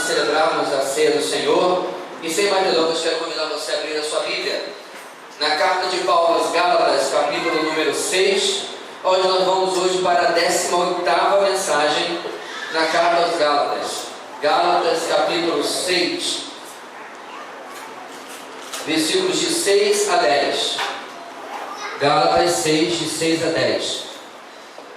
celebrarmos a ceia do Senhor. E sem mais delongas, quero convidar você a abrir a sua Bíblia na carta de Paulo aos Gálatas, capítulo número 6, onde nós vamos hoje para a 18ª mensagem na carta aos Gálatas. Gálatas, capítulo 6, versículos de 6 a 10. Gálatas 6, de 6 a 10.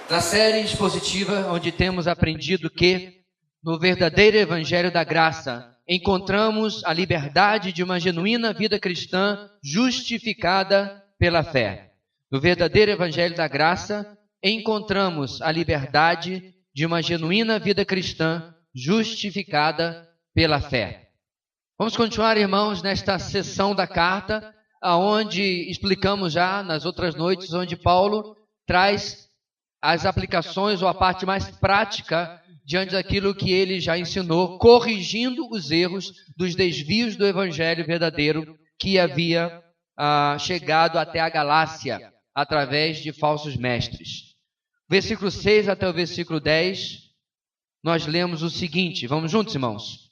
Na série expositiva, onde temos aprendido que, no verdadeiro Evangelho da Graça, encontramos a liberdade de uma genuína vida cristã justificada pela fé. No verdadeiro Evangelho da Graça, encontramos a liberdade de uma genuína vida cristã justificada pela fé. Vamos continuar, irmãos, nesta sessão da carta, onde explicamos já nas outras noites, onde Paulo traz as aplicações ou a parte mais prática diante daquilo que ele já ensinou, corrigindo os erros dos desvios do evangelho verdadeiro que havia chegado até a Galácia através de falsos mestres. Versículo 6 até o versículo 10, nós lemos o seguinte, vamos juntos, irmãos?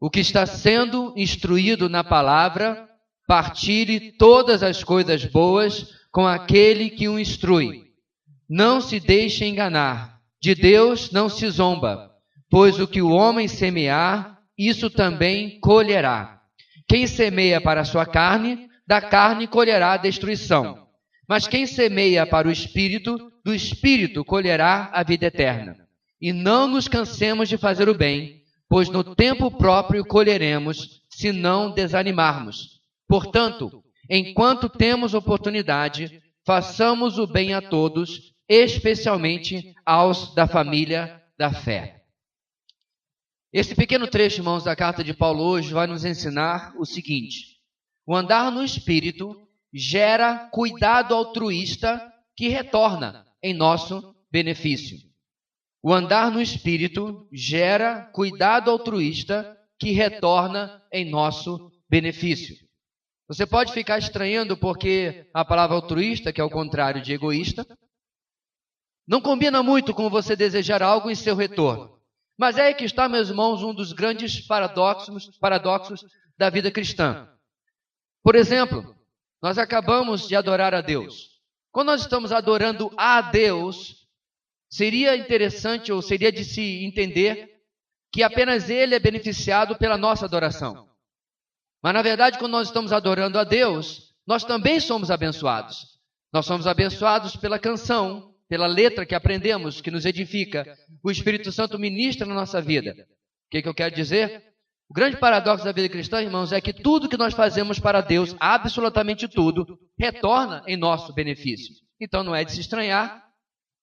O que está sendo instruído na palavra, partilhe todas as coisas boas com aquele que o instrui. Não se deixe enganar. De Deus não se zomba, pois o que o homem semear, isso também colherá. Quem semeia para a sua carne, da carne colherá a destruição. Mas quem semeia para o Espírito, do Espírito colherá a vida eterna. E não nos cansemos de fazer o bem, pois no tempo próprio colheremos, se não desanimarmos. Portanto, enquanto temos oportunidade, façamos o bem a todos, especialmente aos da família da fé. Esse pequeno trecho, irmãos, da carta de Paulo hoje vai nos ensinar o seguinte: o andar no Espírito gera cuidado altruísta que retorna em nosso benefício. O andar no Espírito gera cuidado altruísta que retorna em nosso benefício. Você pode ficar estranhando porque a palavra altruísta, que é o contrário de egoísta, não combina muito com você desejar algo em seu retorno. Mas é aí que está, meus irmãos, um dos grandes paradoxos da vida cristã. Por exemplo, nós acabamos de adorar a Deus. Quando nós estamos adorando a Deus, seria interessante ou seria de se entender que apenas Ele é beneficiado pela nossa adoração. Mas, na verdade, quando nós estamos adorando a Deus, nós também somos abençoados. Nós somos abençoados pela canção, pela letra que aprendemos, que nos edifica. O Espírito Santo ministra na nossa vida. O que eu quero dizer? O grande paradoxo da vida cristã, irmãos, é que tudo que nós fazemos para Deus, absolutamente tudo, retorna em nosso benefício. Então não é de se estranhar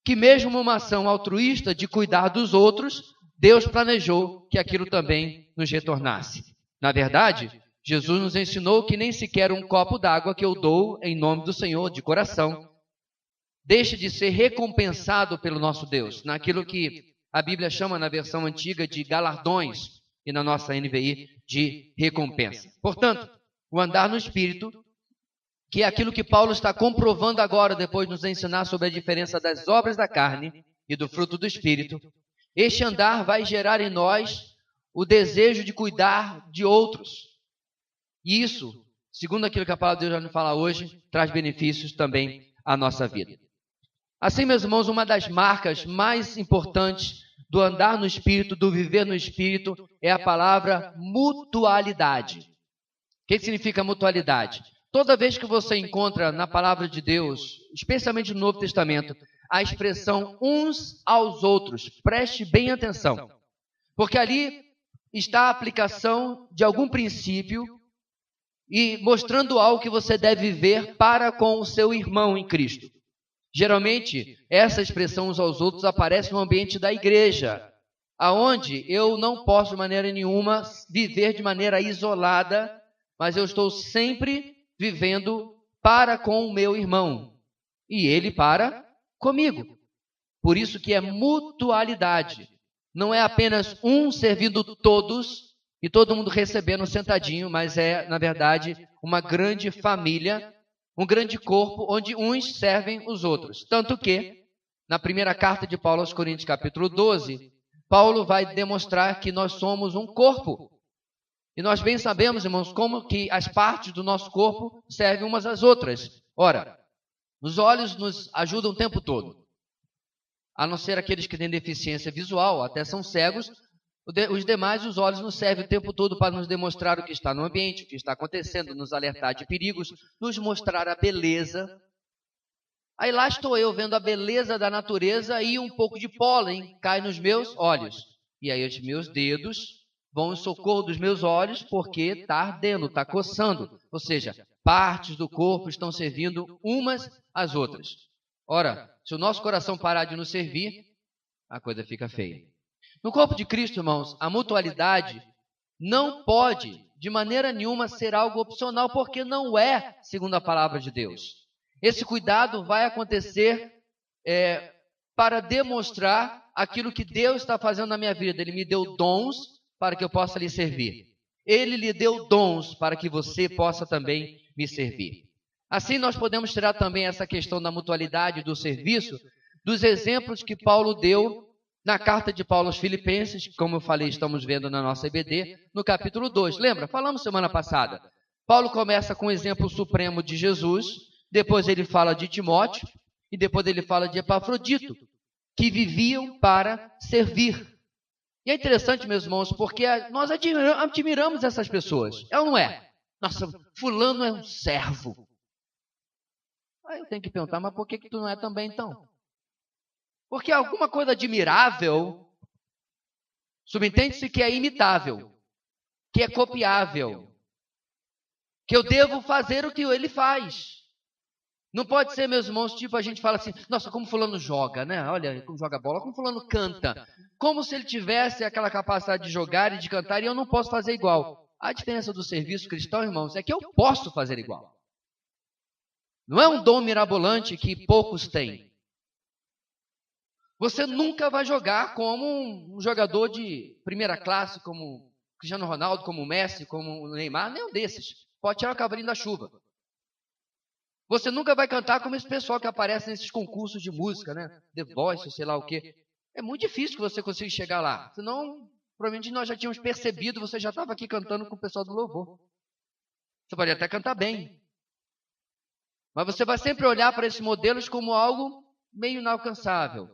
que mesmo uma ação altruísta de cuidar dos outros, Deus planejou que aquilo também nos retornasse. Na verdade, Jesus nos ensinou que nem sequer um copo d'água que eu dou em nome do Senhor, de coração, deixe de ser recompensado pelo nosso Deus, naquilo que a Bíblia chama na versão antiga de galardões e na nossa NVI de recompensa. Portanto, o andar no Espírito, que é aquilo que Paulo está comprovando agora, depois de nos ensinar sobre a diferença das obras da carne e do fruto do Espírito, este andar vai gerar em nós o desejo de cuidar de outros. E isso, segundo aquilo que a palavra de Deus vai nos falar hoje, traz benefícios também à nossa vida. Assim, meus irmãos, uma das marcas mais importantes do andar no Espírito, do viver no Espírito, é a palavra mutualidade. O que significa mutualidade? Toda vez que você encontra na palavra de Deus, especialmente no Novo Testamento, a expressão uns aos outros, preste bem atenção, porque ali está a aplicação de algum princípio e mostrando algo que você deve viver para com o seu irmão em Cristo. Geralmente, essa expressão uns aos outros aparece no ambiente da igreja, aonde eu não posso de maneira nenhuma viver de maneira isolada, mas eu estou sempre vivendo para com o meu irmão e ele para comigo. Por isso que é mutualidade. Não é apenas um servindo todos e todo mundo recebendo sentadinho, mas é, na verdade, uma grande família, um grande corpo, onde uns servem os outros. Tanto que, na primeira carta de Paulo aos Coríntios, capítulo 12, Paulo vai demonstrar que nós somos um corpo. E nós bem sabemos, irmãos, como que as partes do nosso corpo servem umas às outras. Ora, os olhos nos ajudam o tempo todo. A não ser aqueles que têm deficiência visual, até são cegos, os demais, os olhos nos servem o tempo todo para nos demonstrar o que está no ambiente, o que está acontecendo, nos alertar de perigos, nos mostrar a beleza. Aí lá estou eu vendo a beleza da natureza e um pouco de pólen cai nos meus olhos. E aí os meus dedos vão em socorro dos meus olhos porque está ardendo, está coçando. Ou seja, partes do corpo estão servindo umas às outras. Ora, se o nosso coração parar de nos servir, a coisa fica feia. No corpo de Cristo, irmãos, a mutualidade não pode, de maneira nenhuma, ser algo opcional, porque não é, segundo a palavra de Deus. Esse cuidado vai acontecer para demonstrar aquilo que Deus está fazendo na minha vida. Ele me deu dons para que eu possa lhe servir. Ele lhe deu dons para que você possa também me servir. Assim, nós podemos tirar também essa questão da mutualidade do serviço dos exemplos que Paulo deu na carta de Paulo aos Filipenses, como eu falei, estamos vendo na nossa EBD, no capítulo 2. Lembra? Falamos semana passada. Paulo começa com o exemplo supremo de Jesus, depois ele fala de Timóteo e depois ele fala de Epafrodito, que viviam para servir. E é interessante, meus irmãos, porque nós admiramos essas pessoas. É ou não é? Nossa, fulano é um servo. Aí eu tenho que perguntar, mas por que tu não é também então? Porque alguma coisa admirável, subentende-se que é imitável, que é copiável, que eu devo fazer o que ele faz. Não pode ser, meus irmãos, tipo a gente fala assim, nossa, como fulano joga, né? Olha, como joga bola, como fulano canta. Como se ele tivesse aquela capacidade de jogar e de cantar e eu não posso fazer igual. A diferença do serviço cristão, irmãos, é que eu posso fazer igual. Não é um dom mirabolante que poucos têm. Você nunca vai jogar como um jogador de primeira classe, como Cristiano Ronaldo, como Messi, como Neymar, nenhum desses. Pode tirar o cavalinho da chuva. Você nunca vai cantar como esse pessoal que aparece nesses concursos de música, né? The Voice, sei lá o quê. É muito difícil que você consiga chegar lá. Senão, provavelmente nós já tínhamos percebido, você já estava aqui cantando com o pessoal do louvor. Você pode até cantar bem. Mas você vai sempre olhar para esses modelos como algo meio inalcançável.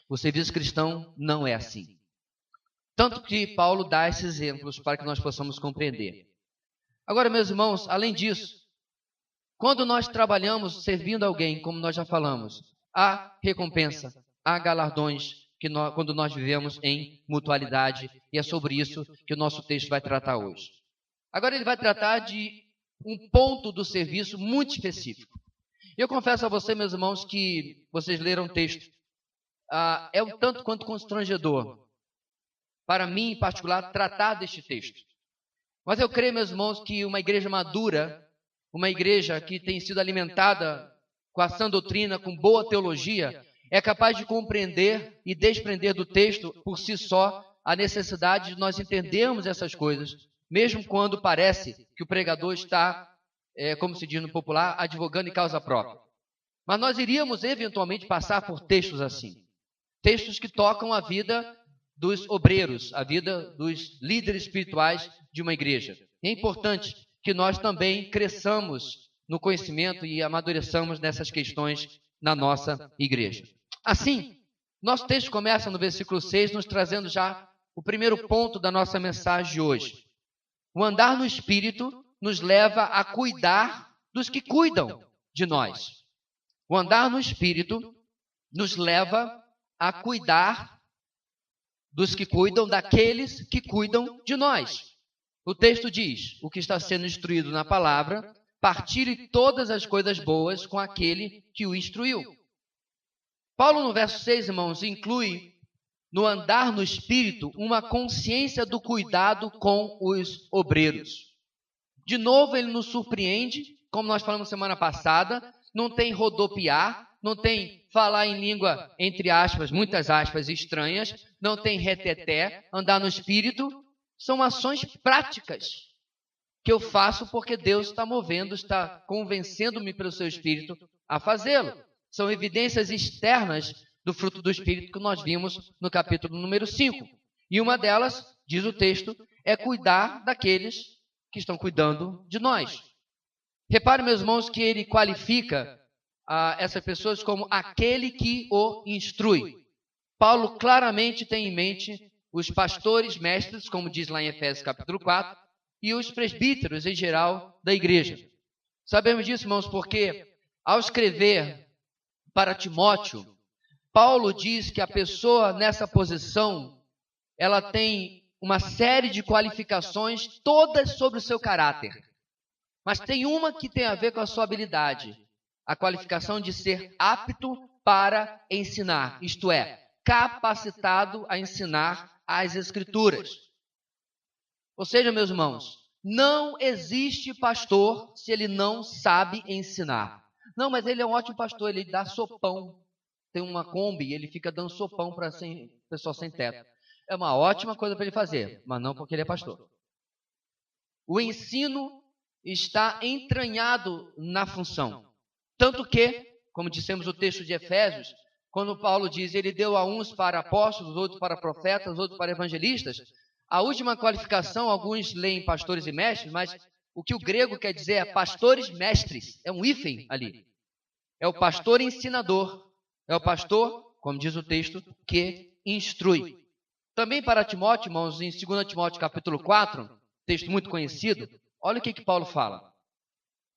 O serviço cristão não é assim. Tanto que Paulo dá esses exemplos para que nós possamos compreender. Agora, meus irmãos, além disso, quando nós trabalhamos servindo alguém, como nós já falamos, há recompensa, há galardões quando nós vivemos em mutualidade, e é sobre isso que o nosso texto vai tratar hoje. Agora ele vai tratar de um ponto do serviço muito específico. Eu confesso a você, meus irmãos, que vocês leram o texto. É um tanto quanto constrangedor, para mim em particular, tratar deste texto. Mas eu creio, meus irmãos, que uma igreja madura, uma igreja que tem sido alimentada com a sã doutrina, com boa teologia, é capaz de compreender e desprender do texto, por si só, a necessidade de nós entendermos essas coisas, mesmo quando parece que o pregador está, como se diz no popular, advogando em causa própria. Mas nós iríamos, eventualmente, passar por textos assim. Textos que tocam a vida dos obreiros, a vida dos líderes espirituais de uma igreja. É importante que nós também cresçamos no conhecimento e amadureçamos nessas questões na nossa igreja. Assim, nosso texto começa no versículo 6, nos trazendo já o primeiro ponto da nossa mensagem de hoje. O andar no Espírito nos leva a cuidar dos que cuidam de nós. O andar no Espírito nos leva a cuidar dos que cuidam, daqueles que cuidam de nós. O texto diz, o que está sendo instruído na palavra, partilhe todas as coisas boas com aquele que o instruiu. Paulo, no verso 6, irmãos, inclui no andar no Espírito uma consciência do cuidado com os obreiros. De novo, ele nos surpreende, como nós falamos semana passada, não tem rodopiar, não tem falar em língua, entre aspas, muitas aspas, estranhas, não tem reteté, andar no Espírito. São ações práticas que eu faço porque Deus está movendo, está convencendo-me pelo seu Espírito a fazê-lo. São evidências externas do fruto do Espírito que nós vimos no capítulo número 5. E uma delas, diz o texto, é cuidar daqueles que estão cuidando de nós. Repare, meus irmãos, que ele qualifica essas pessoas como aquele que o instrui. Paulo claramente tem em mente os pastores mestres, como diz lá em Efésios capítulo 4, e os presbíteros em geral da igreja. Sabemos disso, irmãos, porque ao escrever para Timóteo, Paulo diz que a pessoa nessa posição, ela tem uma série de qualificações, todas sobre o seu caráter. Mas tem uma que tem a ver com a sua habilidade, a qualificação de ser apto para ensinar, isto é, capacitado a ensinar as Escrituras. Ou seja, meus irmãos, não existe pastor se ele não sabe ensinar. Não, mas ele é um ótimo pastor, ele dá sopão. Tem uma Kombi, ele fica dando sopão para pessoal sem teto. É uma ótima coisa para ele fazer, mas não porque ele é pastor. O ensino está entranhado na função. Tanto que, como dissemos no texto de Efésios, quando Paulo diz, ele deu a uns para apóstolos, outros para profetas, outros para evangelistas, a última qualificação, alguns leem pastores e mestres, mas o que o grego quer dizer é pastores mestres, é um hífen ali. É o pastor ensinador, é o pastor, como diz o texto, que instrui. Também para Timóteo, irmãos, em 2 Timóteo capítulo 4, texto muito conhecido, olha o que Paulo fala.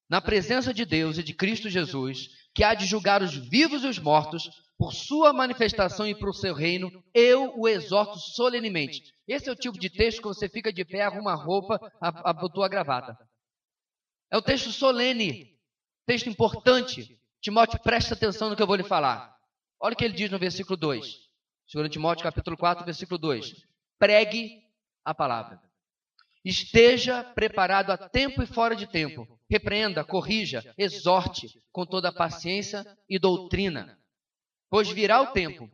Na presença de Deus e de Cristo Jesus, que há de julgar os vivos e os mortos, por sua manifestação e por seu reino, eu o exorto solenemente. Esse é o tipo de texto que você fica de pé, arruma a roupa, abotou a gravata. É um texto solene, texto importante. Timóteo, preste atenção no que eu vou lhe falar. Olha o que ele diz no versículo 2. 2 Timóteo capítulo 4, versículo 2. Pregue a palavra. Esteja preparado a tempo e fora de tempo. Repreenda, corrija, exorte com toda a paciência e doutrina. Pois virá o tempo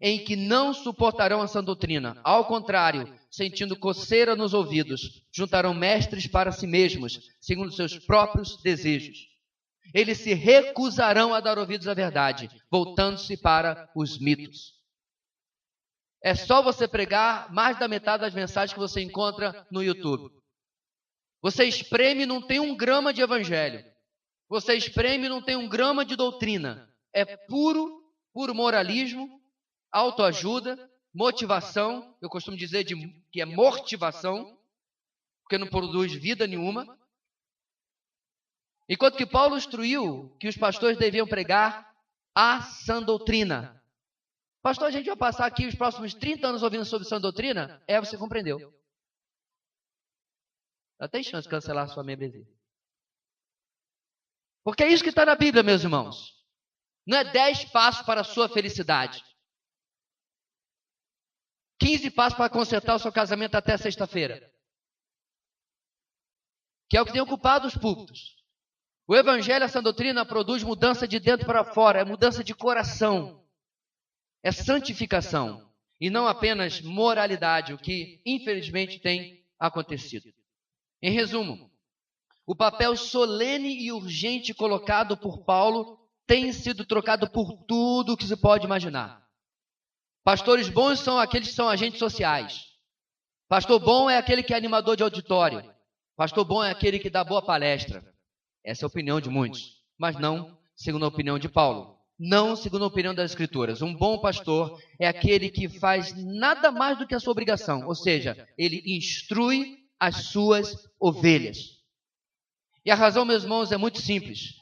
em que não suportarão a sã doutrina. Ao contrário, sentindo coceira nos ouvidos, juntarão mestres para si mesmos, segundo seus próprios desejos. Eles se recusarão a dar ouvidos à verdade, voltando-se para os mitos. É só você pregar mais da metade das mensagens que você encontra no YouTube. Você espreme e não tem 1 grama de evangelho. Você espreme e não tem 1 grama de doutrina. É puro moralismo, autoajuda, motivação. Eu costumo dizer que é mortivação, porque não produz vida nenhuma. Enquanto que Paulo instruiu que os pastores deviam pregar a sã doutrina. Pastor, a gente vai passar aqui os próximos 30 anos ouvindo sobre sã doutrina? Você compreendeu. Não tem chance de cancelar a sua membresia. Porque é isso que está na Bíblia, meus irmãos. Não é 10 passos para a sua felicidade. 15 passos para consertar o seu casamento até sexta-feira. Que é o que tem ocupado os púlpitos. O Evangelho, a sã doutrina, produz mudança de dentro para fora. É mudança de coração. É santificação. E não apenas moralidade, o que infelizmente tem acontecido. Em resumo, o papel solene e urgente colocado por Paulo tem sido trocado por tudo que se pode imaginar. Pastores bons são aqueles que são agentes sociais. Pastor bom é aquele que é animador de auditório. Pastor bom é aquele que dá boa palestra. Essa é a opinião de muitos, mas não segundo a opinião de Paulo. Não segundo a opinião das Escrituras. Um bom pastor é aquele que faz nada mais do que a sua obrigação, ou seja, ele instrui as suas ovelhas. E a razão, meus irmãos, é muito simples.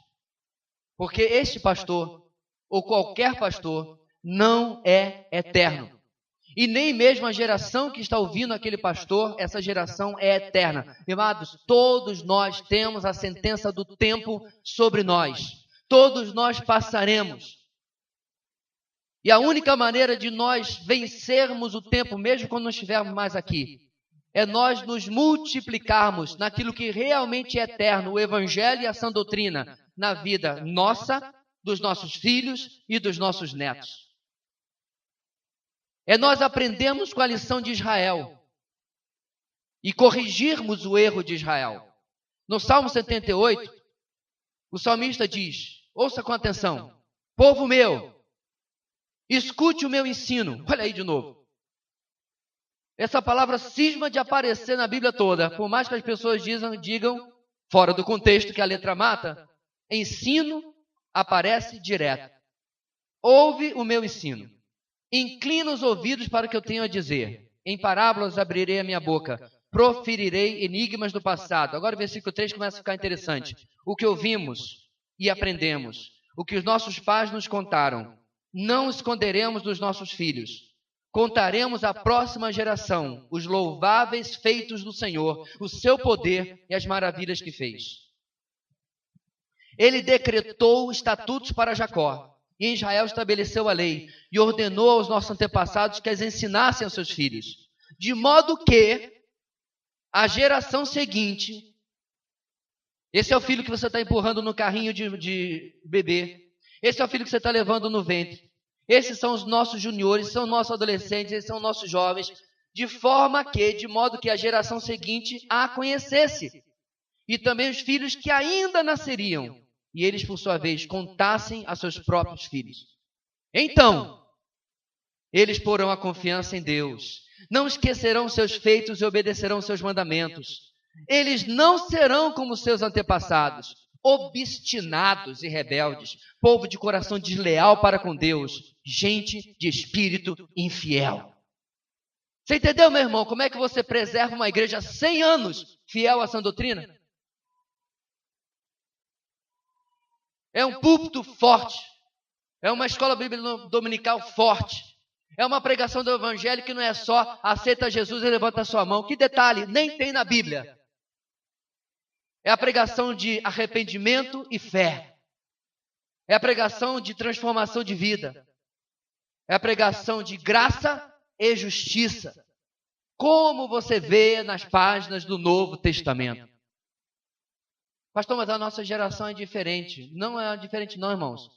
Porque este pastor, ou qualquer pastor, não é eterno. E nem mesmo a geração que está ouvindo aquele pastor, essa geração é eterna. Amados, todos nós temos a sentença do tempo sobre nós. Todos nós passaremos. E a única maneira de nós vencermos o tempo, mesmo quando não estivermos mais aqui, é nós nos multiplicarmos naquilo que realmente é eterno, o Evangelho e a sã doutrina, na vida nossa, dos nossos filhos e dos nossos netos. É nós aprendermos com a lição de Israel e corrigirmos o erro de Israel. No Salmo 78, o salmista diz, ouça com atenção, povo meu, Escute o meu ensino. Olha aí de novo. Essa palavra cisma de aparecer na Bíblia toda. Por mais que as pessoas digam fora do contexto, que a letra mata, ensino aparece direto. Ouve o meu ensino. Inclina os ouvidos para o que eu tenho a dizer. Em parábolas abrirei a minha boca. Proferirei enigmas do passado. Agora o versículo 3 começa a ficar interessante. O que ouvimos e aprendemos. O que os nossos pais nos contaram. Não esconderemos dos nossos filhos. Contaremos à próxima geração os louváveis feitos do Senhor, o seu poder e as maravilhas que fez. Ele decretou estatutos para Jacó, e em Israel estabeleceu a lei, e ordenou aos nossos antepassados que as ensinassem aos seus filhos, de modo que a geração seguinte, esse é o filho que você está empurrando no carrinho de bebê, esse é o filho que você está levando no ventre, esses são os nossos juniores, são nossos adolescentes, esses são nossos jovens, de modo que a geração seguinte a conhecesse. E também os filhos que ainda nasceriam, e eles, por sua vez, contassem a seus próprios filhos. Então, eles porão a confiança em Deus, não esquecerão seus feitos e obedecerão seus mandamentos. Eles não serão como seus antepassados, obstinados e rebeldes, povo de coração desleal para com Deus, gente de espírito infiel. Você entendeu, meu irmão, como é que você preserva uma igreja 100 anos fiel à sã doutrina? É um púlpito forte, é uma escola bíblica dominical forte, é uma pregação do evangelho que não é só aceita Jesus e levanta a sua mão. Que detalhe, nem tem na Bíblia. É a pregação de arrependimento e fé. É a pregação de transformação de vida. É a pregação de graça e justiça. Como você vê nas páginas do Novo Testamento. Pastor, mas a nossa geração é diferente. Não é diferente não, irmãos.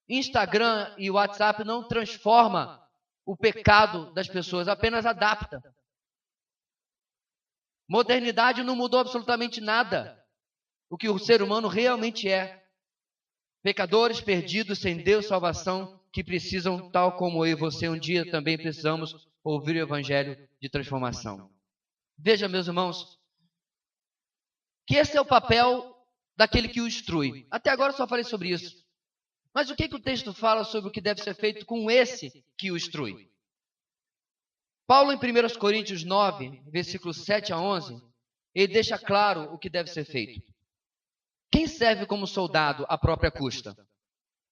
Instagram e WhatsApp não transforma o pecado das pessoas, apenas adapta. Modernidade não mudou absolutamente nada. O que o ser humano realmente é. Pecadores perdidos, sem Deus, salvação, que precisam, tal como eu e você, um dia também precisamos ouvir o evangelho de transformação. Veja, meus irmãos, que esse é o papel daquele que o instrui. Até agora eu só falei sobre isso. Mas o que o texto fala sobre o que deve ser feito com esse que o instrui? Paulo, em 1 Coríntios 9, versículos 7 a 11, ele deixa claro o que deve ser feito. Quem serve como soldado à própria custa?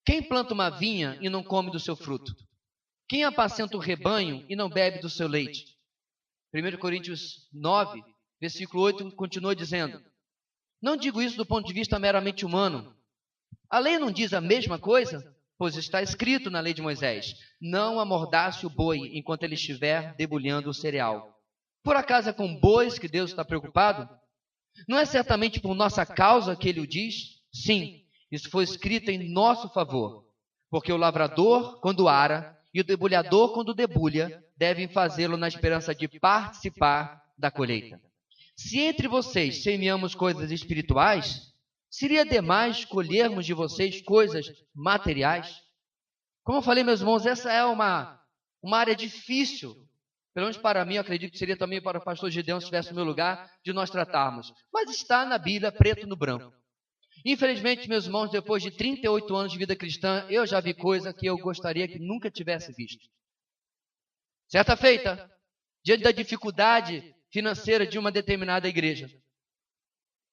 Quem planta uma vinha e não come do seu fruto? Quem apacenta o rebanho e não bebe do seu leite? 1 Coríntios 9, versículo 8, continua dizendo: não digo isso do ponto de vista meramente humano. A lei não diz a mesma coisa? Pois está escrito na lei de Moisés: não amordace o boi enquanto ele estiver debulhando o cereal. Por acaso é com bois que Deus está preocupado? Não é certamente por nossa causa que ele o diz? Sim, isso foi escrito em nosso favor. Porque o lavrador, quando ara, e o debulhador, quando debulha, devem fazê-lo na esperança de participar da colheita. Se entre vocês semeamos coisas espirituais, seria demais colhermos de vocês coisas materiais? Como eu falei, meus irmãos, essa é uma área difícil. Pelo menos para mim, eu acredito que seria também para o pastor Gideão, se estivesse no meu lugar, de nós tratarmos. Mas está na Bíblia, preto no branco. Infelizmente, meus irmãos, depois de 38 anos de vida cristã, eu já vi coisa que eu gostaria que nunca tivesse visto. Certa feita, diante da dificuldade financeira de uma determinada igreja,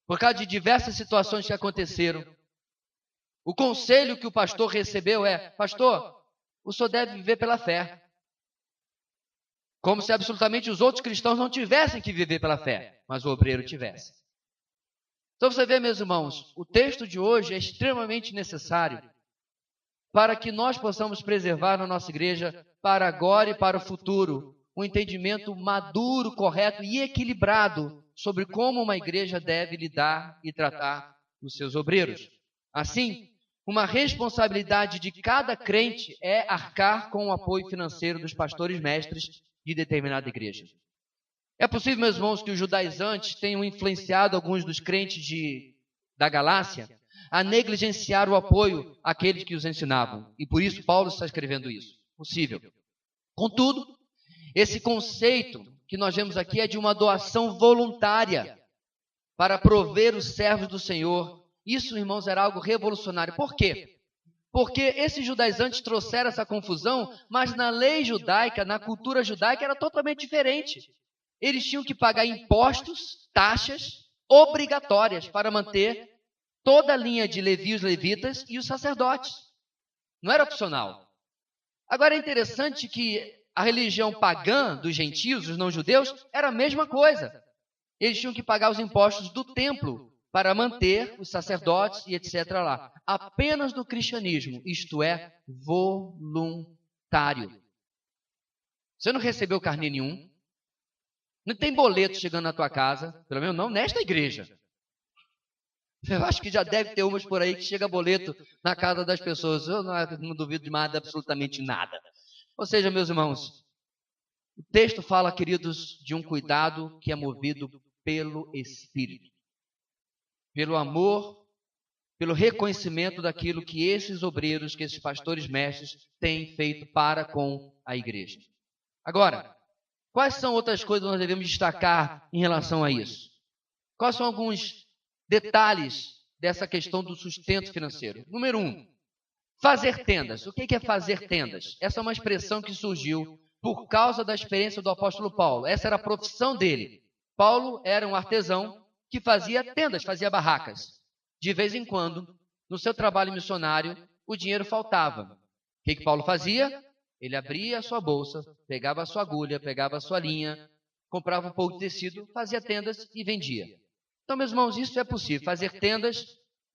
por causa de diversas situações que aconteceram, o conselho que o pastor recebeu é: pastor, o senhor deve viver pela fé. Como se absolutamente os outros cristãos não tivessem que viver pela fé, mas o obreiro tivesse. Então você vê, meus irmãos, o texto de hoje é extremamente necessário para que nós possamos preservar na nossa igreja, para agora e para o futuro, um entendimento maduro, correto e equilibrado sobre como uma igreja deve lidar e tratar os seus obreiros. Assim, uma responsabilidade de cada crente é arcar com o apoio financeiro dos pastores mestres de determinada igreja. É possível, meus irmãos, que os judaizantes tenham influenciado alguns dos crentes da Galácia a negligenciar o apoio àqueles que os ensinavam. E por isso Paulo está escrevendo isso. Possível. Contudo, esse conceito que nós vemos aqui é de uma doação voluntária para prover os servos do Senhor. Isso, irmãos, era algo revolucionário. Por quê? Porque esses judaizantes trouxeram essa confusão, mas na lei judaica, na cultura judaica, era totalmente diferente. Eles tinham que pagar impostos, taxas obrigatórias para manter toda a linha de Levi, os levitas e os sacerdotes. Não era opcional. Agora é interessante que a religião pagã dos gentios, os não-judeus, era a mesma coisa. Eles tinham que pagar os impostos do templo para manter os sacerdotes e etc. lá. Apenas no cristianismo, isto é, voluntário. Você não recebeu carnê nenhum, não tem boleto chegando na tua casa, pelo menos não nesta igreja. Eu acho que já deve ter umas por aí que chega boleto na casa das pessoas. Eu não duvido de nada, absolutamente nada. Ou seja, meus irmãos, o texto fala, queridos, de um cuidado que é movido pelo Espírito, pelo amor, pelo reconhecimento daquilo que esses obreiros, que esses pastores mestres têm feito para com a igreja. Agora, quais são outras coisas que nós devemos destacar em relação a isso? Quais são alguns detalhes dessa questão do sustento financeiro? Número 1, fazer tendas. O que é fazer tendas? Essa é uma expressão que surgiu por causa da experiência do apóstolo Paulo. Essa era a profissão dele. Paulo era um artesão que fazia tendas, fazia barracas. De vez em quando, no seu trabalho missionário, o dinheiro faltava. O que Paulo fazia? Ele abria a sua bolsa, pegava a sua agulha, pegava a sua linha, comprava um pouco de tecido, fazia tendas e vendia. Então, meus irmãos, isso é possível. Fazer tendas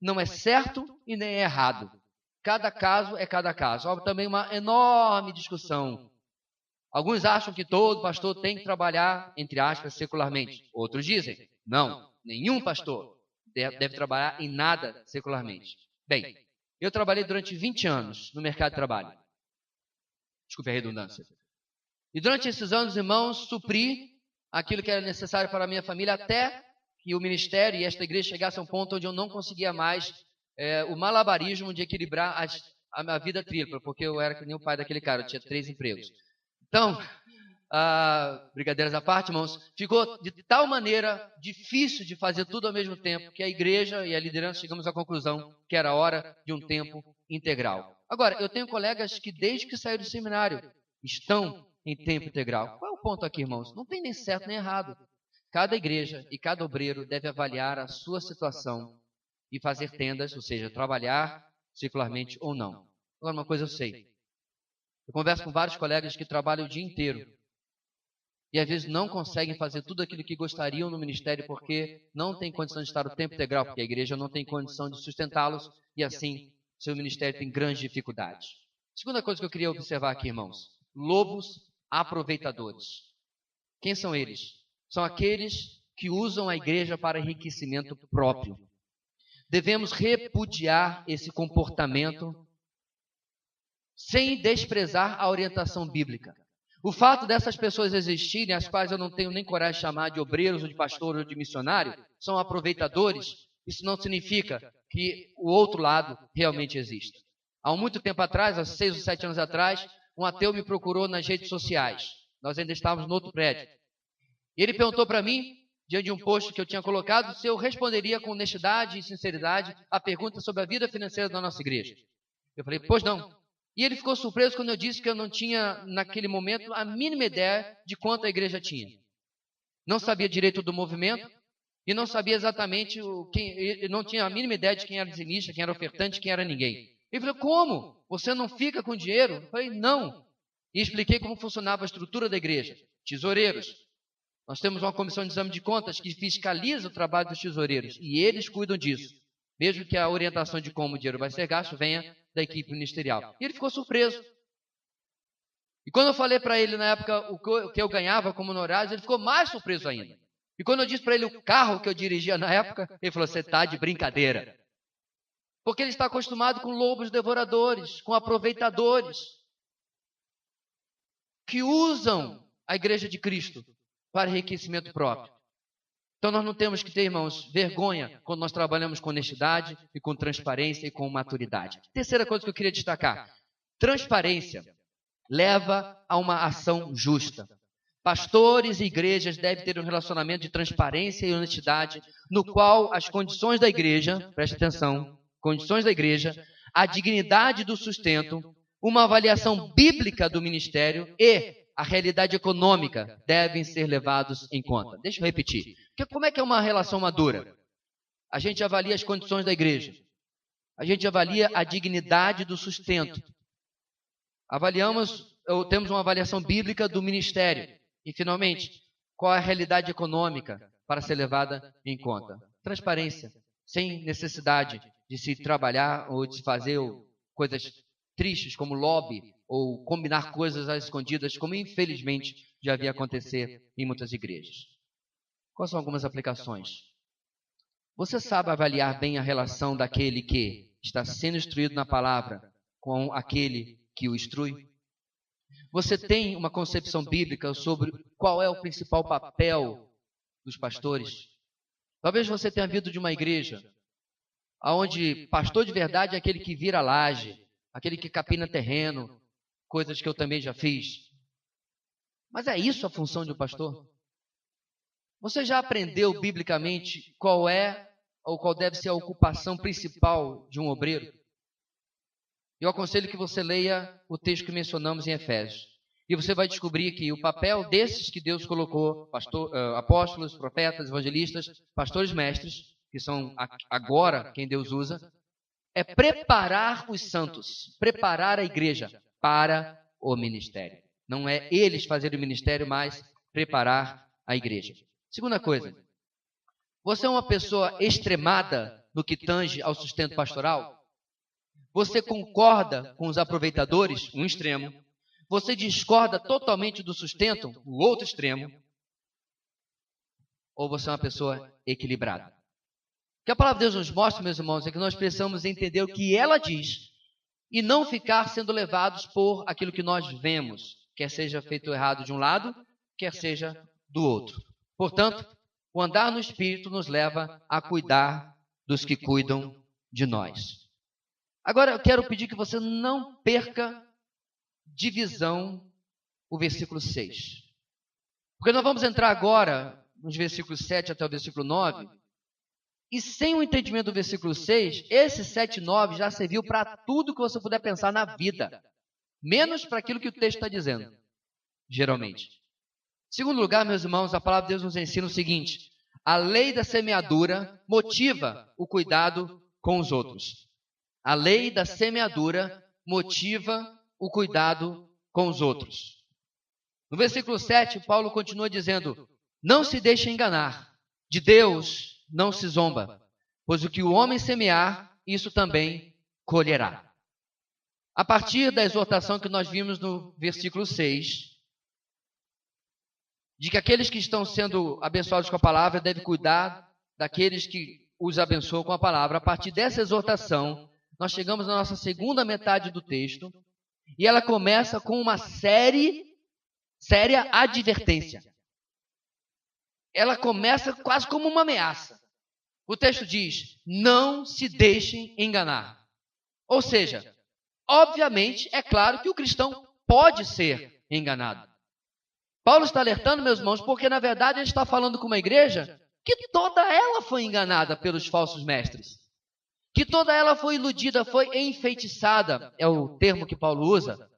não é certo e nem é errado. Cada caso é cada caso. Há também uma enorme discussão. Alguns acham que todo pastor tem que trabalhar, entre aspas, secularmente. Outros dizem, não, nenhum pastor deve trabalhar em nada secularmente. Bem, eu trabalhei durante 20 anos no mercado de trabalho. Desculpe a redundância. E durante esses anos, irmãos, supri aquilo que era necessário para a minha família até que o ministério e esta igreja chegasse a um ponto onde eu não conseguia mais o malabarismo de equilibrar a minha vida tripla, porque eu era que nem o pai daquele cara, eu tinha 3 empregos. Então, brincadeiras à parte, irmãos, ficou de tal maneira difícil de fazer tudo ao mesmo tempo, que a igreja e a liderança chegamos à conclusão que era hora de um tempo integral. Agora, eu tenho colegas que desde que saíram do seminário estão em tempo integral. Qual é o ponto aqui, irmãos? Não tem nem certo nem errado. Cada igreja e cada obreiro deve avaliar a sua situação e fazer tendas, ou seja, trabalhar secularmente ou não. Agora, uma coisa eu sei. Eu converso com vários colegas que trabalham o dia inteiro e às vezes não conseguem fazer tudo aquilo que gostariam no ministério porque não tem condição de estar o tempo integral, porque a igreja não tem condição de sustentá-los e assim seu ministério tem grandes dificuldades. Segunda coisa que eu queria observar aqui, irmãos, lobos aproveitadores. Quem são eles? São aqueles que usam a igreja para enriquecimento próprio. Devemos repudiar esse comportamento sem desprezar a orientação bíblica. O fato dessas pessoas existirem, as quais eu não tenho nem coragem de chamar de obreiros ou de pastores ou de missionário, são aproveitadores, isso não significa que o outro lado realmente exista. Há muito tempo atrás, há 6 ou 7 anos atrás, um ateu me procurou nas redes sociais. Nós ainda estávamos no outro prédio. E ele perguntou para mim, diante de um post que eu tinha colocado, se eu responderia com honestidade e sinceridade a pergunta sobre a vida financeira da nossa igreja. Eu falei, pois não. E ele ficou surpreso quando eu disse que eu não tinha, naquele momento, a mínima ideia de quanto a igreja tinha. Não sabia direito do movimento e não sabia exatamente não tinha a mínima ideia de quem era dizimista, quem era ofertante, quem era ninguém. Ele falou, como? Você não fica com dinheiro? Eu falei, não. E expliquei como funcionava a estrutura da igreja. Tesoureiros. Nós temos uma comissão de exame de contas que fiscaliza o trabalho dos tesoureiros e eles cuidam disso. Mesmo que a orientação de como o dinheiro vai ser gasto venha da equipe ministerial. E ele ficou surpreso. E quando eu falei para ele na época o que eu ganhava como honorários, ele ficou mais surpreso ainda. E quando eu disse para ele o carro que eu dirigia na época, ele falou, você está de brincadeira. Porque ele está acostumado com lobos devoradores, com aproveitadores, que usam a igreja de Cristo para enriquecimento próprio. Então nós não temos que ter, irmãos, vergonha quando nós trabalhamos com honestidade e com transparência e com maturidade. Terceira coisa que eu queria destacar: transparência leva a uma ação justa. Pastores e igrejas devem ter um relacionamento de transparência e honestidade, no qual as condições da igreja, preste atenção, condições da igreja, a dignidade do sustento, uma avaliação bíblica do ministério e a realidade econômica devem ser levados em conta. Deixa eu repetir. Como é que é uma relação madura? A gente avalia as condições da igreja. A gente avalia a dignidade do sustento. Temos uma avaliação bíblica do ministério. E, finalmente, qual é a realidade econômica para ser levada em conta? Transparência, sem necessidade de se trabalhar ou de se fazer coisas tristes como lobby ou combinar coisas às escondidas, como infelizmente já havia acontecer em muitas igrejas. Quais são algumas aplicações? Você sabe avaliar bem a relação daquele que está sendo instruído na palavra com aquele que o instrui? Você tem uma concepção bíblica sobre qual é o principal papel dos pastores? Talvez você tenha vindo de uma igreja onde pastor de verdade é aquele que vira laje, aquele que capina terreno, coisas que eu também já fiz. Mas é isso a função de um pastor? Você já aprendeu biblicamente qual é ou qual deve ser a ocupação principal de um obreiro? Eu aconselho que você leia o texto que mencionamos em Efésios. E você vai descobrir que o papel desses que Deus colocou, apóstolos, profetas, evangelistas, pastores mestres, que são agora quem Deus usa, é preparar os santos, preparar a igreja para o ministério. Não é eles fazerem o ministério, mas preparar a igreja. Segunda coisa, você é uma pessoa extremada no que tange ao sustento pastoral? Você concorda com os aproveitadores, um extremo? Você discorda totalmente do sustento, o outro extremo? Ou você é uma pessoa equilibrada? O que a palavra de Deus nos mostra, meus irmãos, é que nós precisamos entender o que ela diz e não ficar sendo levados por aquilo que nós vemos, quer seja feito errado de um lado, quer seja do outro. Portanto, o andar no Espírito nos leva a cuidar dos que cuidam de nós. Agora, eu quero pedir que você não perca de visão o versículo 6. Porque nós vamos entrar agora nos versículos 7 até o versículo 9, e sem o entendimento do versículo 6, esse 7 e 9 já serviu para tudo que você puder pensar na vida, menos para aquilo que o texto está dizendo, geralmente. Em segundo lugar, meus irmãos, a palavra de Deus nos ensina o seguinte: a lei da semeadura motiva o cuidado com os outros. A lei da semeadura motiva o cuidado com os outros. No versículo 7, Paulo continua dizendo: não se deixe enganar, de Deus não se zomba, pois o que o homem semear, isso também colherá. A partir da exortação que nós vimos no versículo 6, de que aqueles que estão sendo abençoados com a palavra devem cuidar daqueles que os abençoam com a palavra. A partir dessa exortação, nós chegamos na nossa segunda metade do texto, e ela começa com uma séria advertência. Ela começa quase como uma ameaça. O texto diz: não se deixem enganar. Ou seja, obviamente, é claro que o cristão pode ser enganado. Paulo está alertando, meus irmãos, porque na verdade ele está falando com uma igreja que toda ela foi enganada pelos falsos mestres. Que toda ela foi iludida, foi enfeitiçada, é o termo que Paulo usa,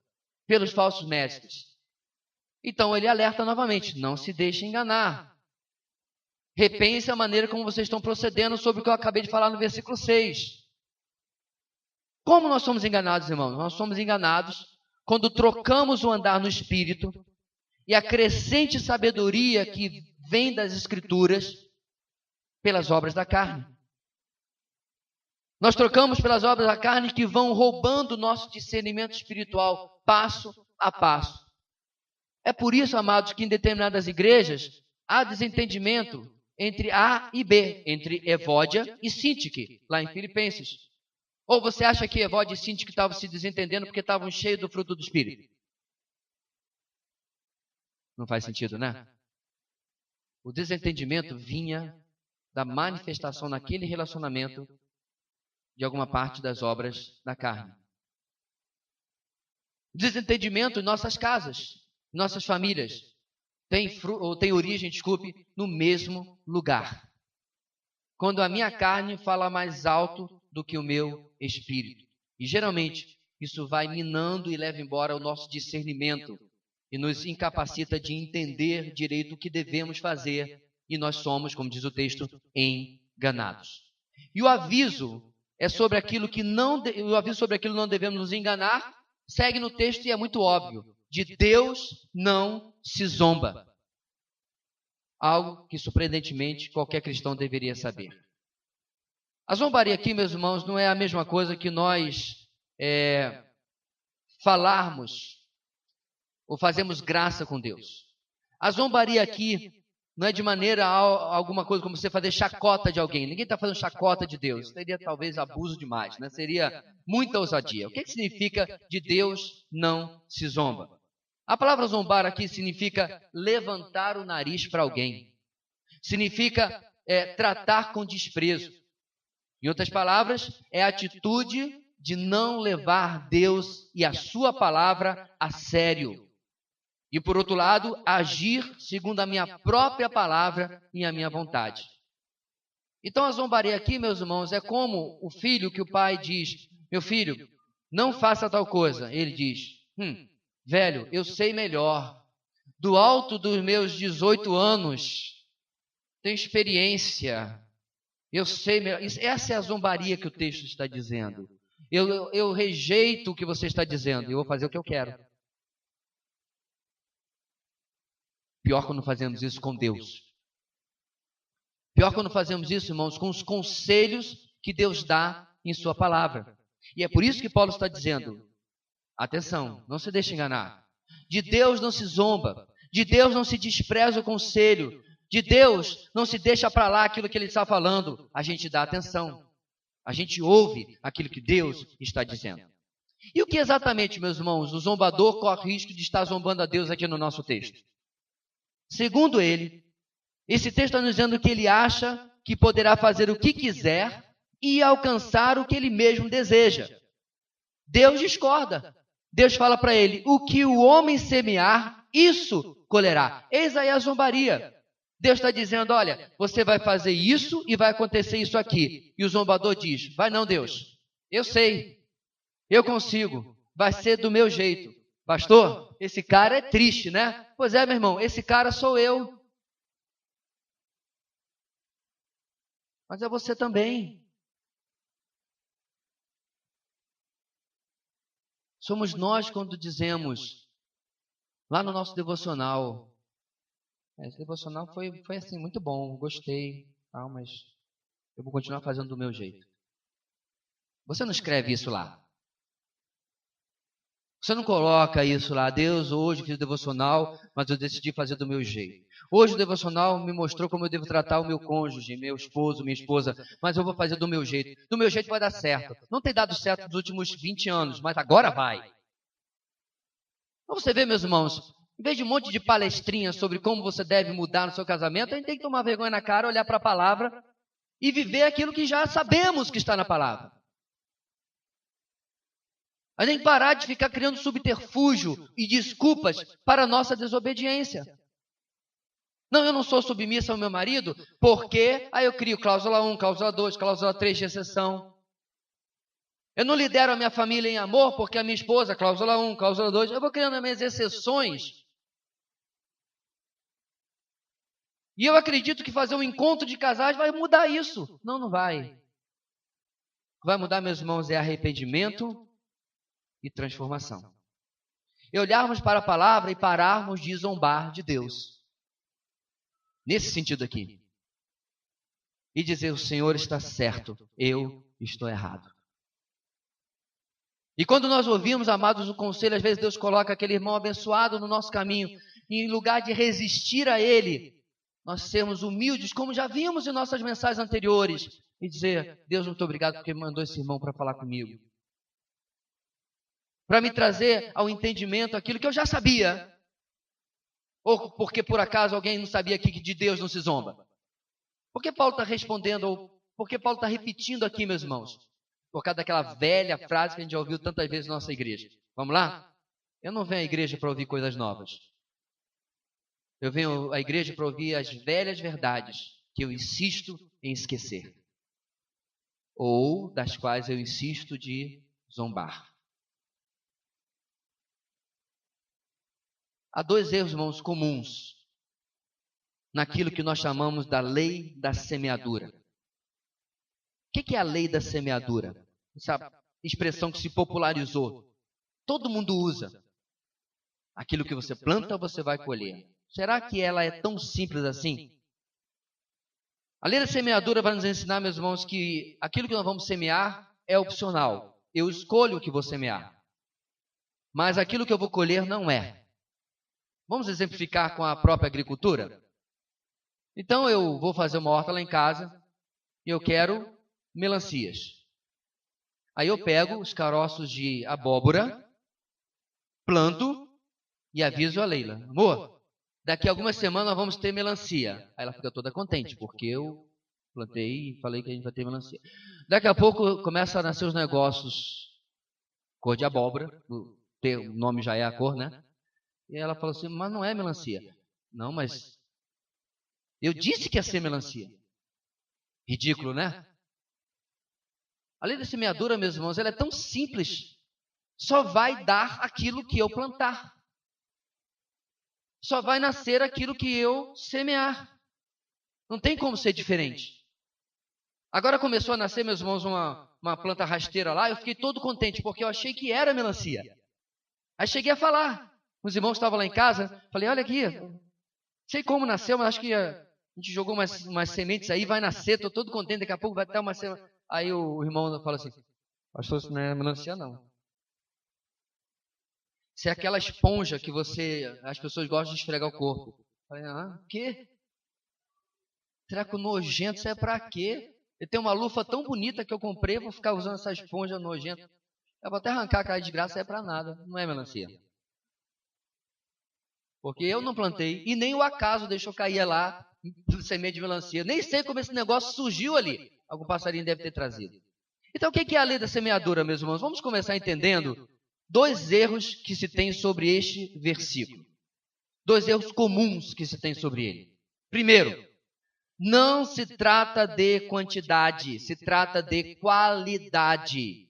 pelos falsos mestres. Então ele alerta novamente: não se deixe enganar. Repense a maneira como vocês estão procedendo sobre o que eu acabei de falar no versículo 6. Como nós somos enganados, irmãos? Nós somos enganados quando trocamos o andar no Espírito e a crescente sabedoria que vem das Escrituras pelas obras da carne. Nós trocamos pelas obras da carne que vão roubando o nosso discernimento espiritual passo a passo. É por isso, amados, que em determinadas igrejas há desentendimento entre A e B, entre Evódia e Sintique, lá em Filipenses. Ou você acha que Evódia e Sintique estavam se desentendendo porque estavam cheios do fruto do Espírito? Não faz sentido, né? O desentendimento vinha da manifestação naquele relacionamento de alguma parte das obras da carne. Desentendimento em nossas casas, em nossas famílias, tem origem, no mesmo lugar. Quando a minha carne fala mais alto do que o meu espírito. E geralmente isso vai minando e leva embora o nosso discernimento e nos incapacita de entender direito o que devemos fazer, e nós somos, como diz o texto, enganados. E o aviso sobre aquilo não devemos nos enganar, segue no texto e é muito óbvio: de Deus não se zomba. Algo que, surpreendentemente, qualquer cristão deveria saber. A zombaria aqui, meus irmãos, não é a mesma coisa que nós falarmos ou fazemos graça com Deus. A zombaria aqui não é de maneira alguma coisa como você fazer chacota de alguém. Ninguém está fazendo chacota de Deus. Seria talvez abuso demais, né? Seria muita ousadia. O que significa de Deus não se zomba? A palavra zombar aqui significa levantar o nariz para alguém. Significa tratar com desprezo. Em outras palavras, é a atitude de não levar Deus e a sua palavra a sério. E por outro lado, agir segundo a minha própria palavra e a minha vontade. Então a zombaria aqui, meus irmãos, é como o filho que o pai diz: meu filho, não faça tal coisa. Ele diz: velho, eu sei melhor. Do alto dos meus 18 anos, tenho experiência. Eu sei melhor. Essa é a zombaria que o texto está dizendo. Eu rejeito o que você está dizendo. Eu vou fazer o que eu quero. Pior quando fazemos isso com Deus. Pior quando fazemos isso, irmãos, com os conselhos que Deus dá em sua palavra. E é por isso que Paulo está dizendo: atenção, não se deixe enganar. De Deus não se zomba. De Deus não se despreza o conselho. De Deus não se deixa para lá aquilo que Ele está falando. A gente dá atenção. A gente ouve aquilo que Deus está dizendo. E o que exatamente, meus irmãos, o zombador corre risco de estar zombando a Deus aqui no nosso texto? Segundo ele, esse texto está nos dizendo que ele acha que poderá fazer o que quiser e alcançar o que ele mesmo deseja. Deus discorda. Deus fala para ele: o que o homem semear, isso colherá. Eis aí a zombaria. Deus está dizendo: olha, você vai fazer isso e vai acontecer isso aqui. E o zombador diz: vai não, Deus. Eu sei. Eu consigo. Vai ser do meu jeito. Pastor, esse cara é triste, né? Pois é, meu irmão, esse cara sou eu. Mas é você também. Somos nós quando dizemos, lá no nosso devocional, esse devocional foi assim, muito bom, gostei, mas eu vou continuar fazendo do meu jeito. Você não escreve isso lá. Você não coloca isso lá: Deus, hoje fiz o devocional, mas eu decidi fazer do meu jeito. Hoje o devocional me mostrou como eu devo tratar o meu cônjuge, meu esposo, minha esposa, mas eu vou fazer do meu jeito. Do meu jeito vai dar certo. Não tem dado certo nos últimos 20 anos, mas agora vai. Então você vê, meus irmãos, em vez de um monte de palestrinhas sobre como você deve mudar no seu casamento, a gente tem que tomar vergonha na cara, olhar para a palavra e viver aquilo que já sabemos que está na palavra. A gente tem que parar de ficar criando subterfúgio e desculpas para a nossa desobediência. Não, eu não sou submissa ao meu marido porque aí eu crio cláusula 1, cláusula 2, cláusula 3 de exceção. Eu não lidero a minha família em amor porque a minha esposa, cláusula 1, cláusula 2, eu vou criando as minhas exceções. E eu acredito que fazer um encontro de casais vai mudar isso. Não, não vai. O que vai mudar, meus irmãos, é arrependimento e transformação. E olharmos para a palavra e pararmos de zombar de Deus. Nesse sentido aqui. E dizer: o Senhor está certo, eu estou errado. E quando nós ouvimos, amados, o conselho, às vezes Deus coloca aquele irmão abençoado no nosso caminho, e em lugar de resistir a ele, nós sermos humildes, como já vimos em nossas mensagens anteriores, e dizer: Deus, muito obrigado porque mandou esse irmão para falar comigo. Para me trazer ao entendimento aquilo que eu já sabia. Ou porque por acaso alguém não sabia aqui que de Deus não se zomba? Por que Paulo está respondendo, ou por que Paulo está repetindo aqui, meus irmãos? Por causa daquela velha frase que a gente já ouviu tantas vezes na nossa igreja. Vamos lá? Eu não venho à igreja para ouvir coisas novas. Eu venho à igreja para ouvir as velhas verdades que eu insisto em esquecer. Ou das quais eu insisto de zombar. Há dois erros, irmãos, comuns naquilo que nós chamamos da lei da semeadura. O que é a lei da semeadura? Essa expressão que se popularizou. Todo mundo usa. Aquilo que você planta, você vai colher. Será que ela é tão simples assim? A lei da semeadura vai nos ensinar, meus irmãos, que aquilo que nós vamos semear é opcional. Eu escolho o que vou semear. Mas aquilo que eu vou colher não é. Vamos exemplificar com a própria agricultura? Então eu vou fazer uma horta lá em casa e eu quero melancias. Aí eu pego os caroços de abóbora, planto e aviso a Leila. Amor, daqui a algumas semanas nós vamos ter melancia. Aí ela fica toda contente, porque eu plantei e falei que a gente vai ter melancia. Daqui a pouco começa a nascer os negócios cor de abóbora, o nome já é a cor, né? E ela falou assim, mas não é melancia. Não, mas eu disse que ia ser melancia. Ridículo, né? A lei da semeadura, meus irmãos, ela é tão simples. Só vai dar aquilo que eu plantar. Só vai nascer aquilo que eu semear. Não tem como ser diferente. Agora começou a nascer, meus irmãos, uma planta rasteira lá. Eu fiquei todo contente, porque eu achei que era melancia. Aí cheguei a falar. Os irmãos estavam lá em casa. Falei, olha aqui. Sei como nasceu, mas acho que a gente jogou umas sementes aí. Vai nascer, estou todo contente. Daqui a pouco vai ter uma semente. Aí o irmão fala assim, pastor, isso não é melancia não. Se é aquela esponja que as pessoas gostam de esfregar o corpo. Falei, o quê? Será que o nojento isso é pra quê? Eu tenho uma lufa tão bonita que eu comprei, vou ficar usando essa esponja nojenta. Eu vou até arrancar aquela desgraça, é pra nada. Não é melancia. Porque eu não plantei e nem o acaso deixou cair lá semente de melancia. Nem sei como esse negócio surgiu ali. Algum passarinho deve ter trazido. Então o que é a lei da semeadura, meus irmãos? Vamos começar entendendo dois erros que se tem sobre este versículo. Dois erros comuns que se tem sobre ele. Primeiro, não se trata de quantidade, se trata de qualidade.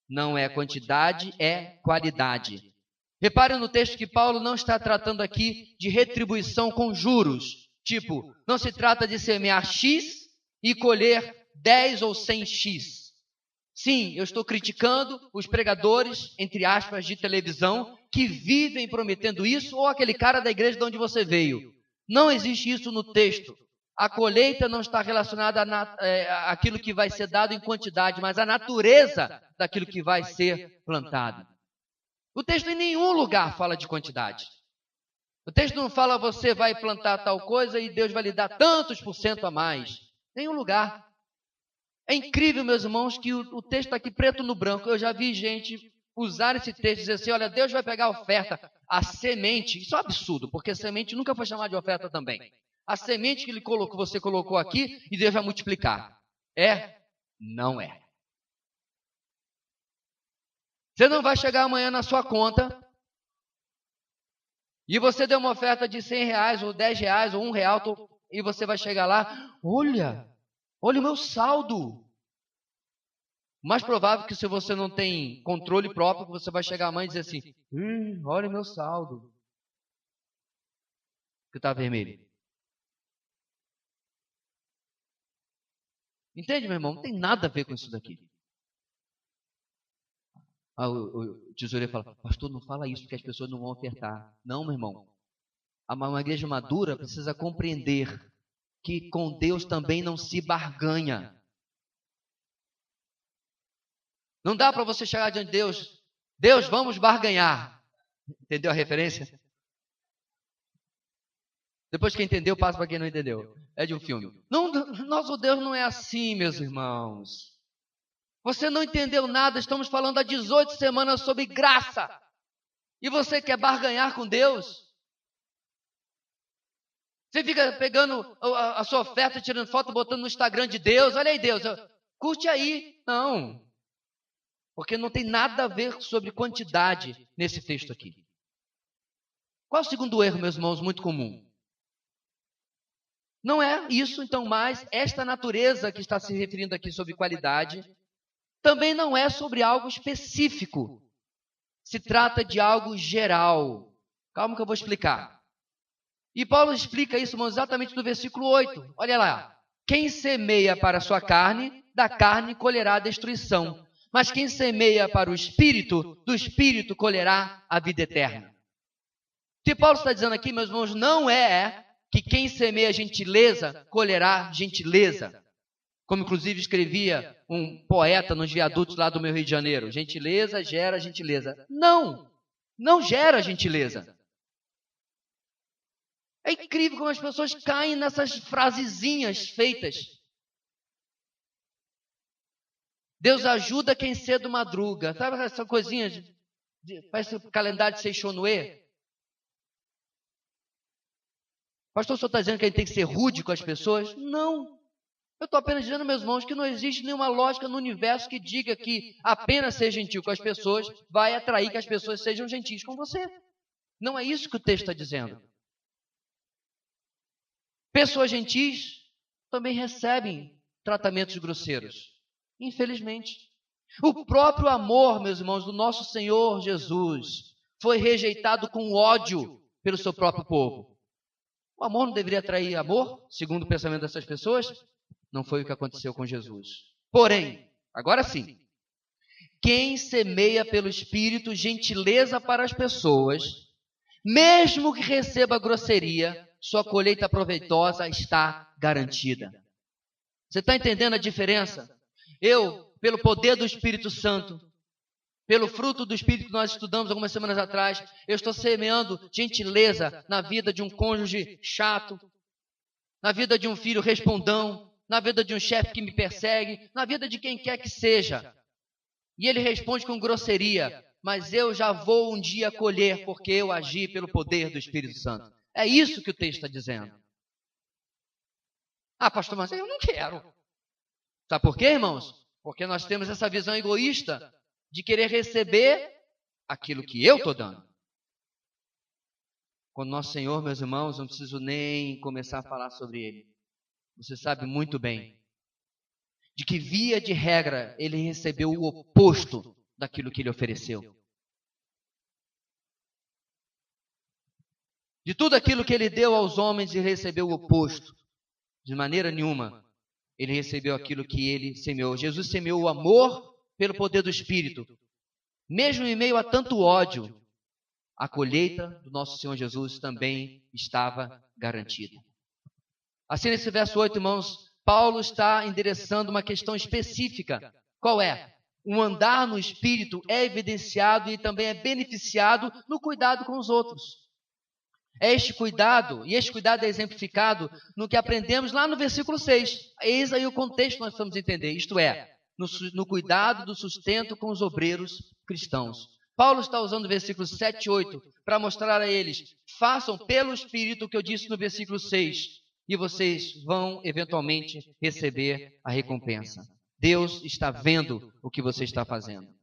Não é quantidade, é qualidade. Reparem no texto que Paulo não está tratando aqui de retribuição com juros. Tipo, não se trata de semear X e colher 10 ou 100X. Sim, eu estou criticando os pregadores, entre aspas, de televisão, que vivem prometendo isso, ou aquele cara da igreja de onde você veio. Não existe isso no texto. A colheita não está relacionada àquilo que vai ser dado em quantidade, mas à natureza daquilo que vai ser plantado. O texto em nenhum lugar fala de quantidade. O texto não fala você vai plantar tal coisa e Deus vai lhe dar tantos % a mais. Nenhum lugar. É incrível, meus irmãos, que o texto está aqui preto no branco. Eu já vi gente usar esse texto e dizer assim, olha, Deus vai pegar a oferta, a semente. Isso é um absurdo, porque a semente nunca foi chamada de oferta também. A semente que você colocou aqui e Deus vai multiplicar. É? Não é. Você não vai chegar amanhã na sua conta e você deu uma oferta de R$100 ou R$10 ou R$1 e você vai chegar lá, olha o meu saldo. O mais provável é que se você não tem controle próprio, você vai chegar amanhã e dizer assim, olha o meu saldo. Que está vermelho. Entende, meu irmão? Não tem nada a ver com isso daqui. O tesoureiro fala, pastor, não fala isso porque as pessoas não vão ofertar. Não, meu irmão. Uma igreja madura precisa compreender que com Deus também não se barganha. Não dá para você chegar diante de Deus, Deus, vamos barganhar. Entendeu a referência? Depois que entendeu, passa para quem não entendeu. É de um filme. Não, nosso Deus não é assim, meus irmãos. Você não entendeu nada, estamos falando há 18 semanas sobre graça. E você quer barganhar com Deus? Você fica pegando a sua oferta, tirando foto, botando no Instagram de Deus. Olha aí, Deus, curte aí. Não, porque não tem nada a ver sobre quantidade nesse texto aqui. Qual é o segundo erro, meus irmãos, muito comum? Não é isso, então, mais esta natureza que está se referindo aqui sobre qualidade, também não é sobre algo específico. Se trata de algo geral. Calma que eu vou explicar. E Paulo explica isso, irmãos, exatamente no versículo 8. Olha lá. Quem semeia para a sua carne, da carne colherá a destruição. Mas quem semeia para o Espírito, do Espírito colherá a vida eterna. O que Paulo está dizendo aqui, meus irmãos, não é que quem semeia gentileza, colherá gentileza. Como inclusive escrevia um poeta nos viadutos lá do meu Rio de Janeiro. Gentileza gera gentileza. Não, não gera gentileza. É incrível como as pessoas caem nessas frasezinhas feitas. Deus ajuda quem cedo madruga. Sabe essa coisinha? Parece o calendário de Seixonoe. Pastor, o senhor está dizendo que a gente tem que ser rude com as pessoas? Não. Eu estou apenas dizendo, meus irmãos, que não existe nenhuma lógica no universo que diga que apenas ser gentil com as pessoas vai atrair que as pessoas sejam gentis com você. Não é isso que o texto está dizendo. Pessoas gentis também recebem tratamentos grosseiros. Infelizmente. O próprio amor, meus irmãos, do nosso Senhor Jesus foi rejeitado com ódio pelo seu próprio povo. O amor não deveria atrair amor, segundo o pensamento dessas pessoas? Não foi o que aconteceu com Jesus. Porém, agora sim, quem semeia pelo Espírito gentileza para as pessoas, mesmo que receba grosseria, sua colheita proveitosa está garantida. Você está entendendo a diferença? Eu, pelo poder do Espírito Santo, pelo fruto do Espírito que nós estudamos algumas semanas atrás, eu estou semeando gentileza na vida de um cônjuge chato, na vida de um filho respondão, na vida de um chefe que me persegue, na vida de quem quer que seja. E ele responde com grosseria, mas eu já vou um dia colher, porque eu agi pelo poder do Espírito Santo. É isso que o texto está dizendo. Ah, pastor, mas eu não quero. Sabe por quê, irmãos? Porque nós temos essa visão egoísta de querer receber aquilo que eu estou dando. Quando nosso Senhor, meus irmãos, não preciso nem começar a falar sobre Ele. Você sabe muito bem de que, via de regra, Ele recebeu o oposto daquilo que Ele ofereceu. De tudo aquilo que Ele deu aos homens, Ele recebeu o oposto. De maneira nenhuma, Ele recebeu aquilo que Ele semeou. Jesus semeou o amor pelo poder do Espírito. Mesmo em meio a tanto ódio, a colheita do nosso Senhor Jesus também estava garantida. Assim, nesse verso 8, irmãos, Paulo está endereçando uma questão específica. Qual é? O andar no Espírito é evidenciado e também é beneficiado no cuidado com os outros. É este cuidado, e este cuidado é exemplificado no que aprendemos lá no versículo 6. Eis aí o contexto que nós precisamos entender, isto é, no cuidado do sustento com os obreiros cristãos. Paulo está usando o versículo 7 e 8 para mostrar a eles, façam pelo Espírito o que eu disse no versículo 6, e vocês vão eventualmente receber a recompensa. Deus está vendo o que você está fazendo.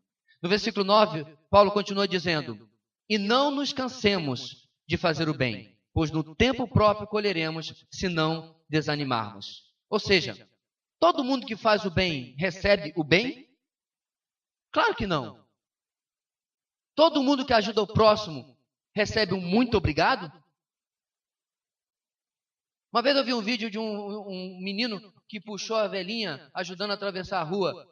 No versículo 9, Paulo continua dizendo, e não nos cansemos de fazer o bem, pois no tempo próprio colheremos, se não desanimarmos. Ou seja, todo mundo que faz o bem recebe o bem? Claro que não. Todo mundo que ajuda o próximo recebe um muito obrigado? Uma vez eu vi um vídeo de um menino que puxou a velhinha ajudando a atravessar a rua.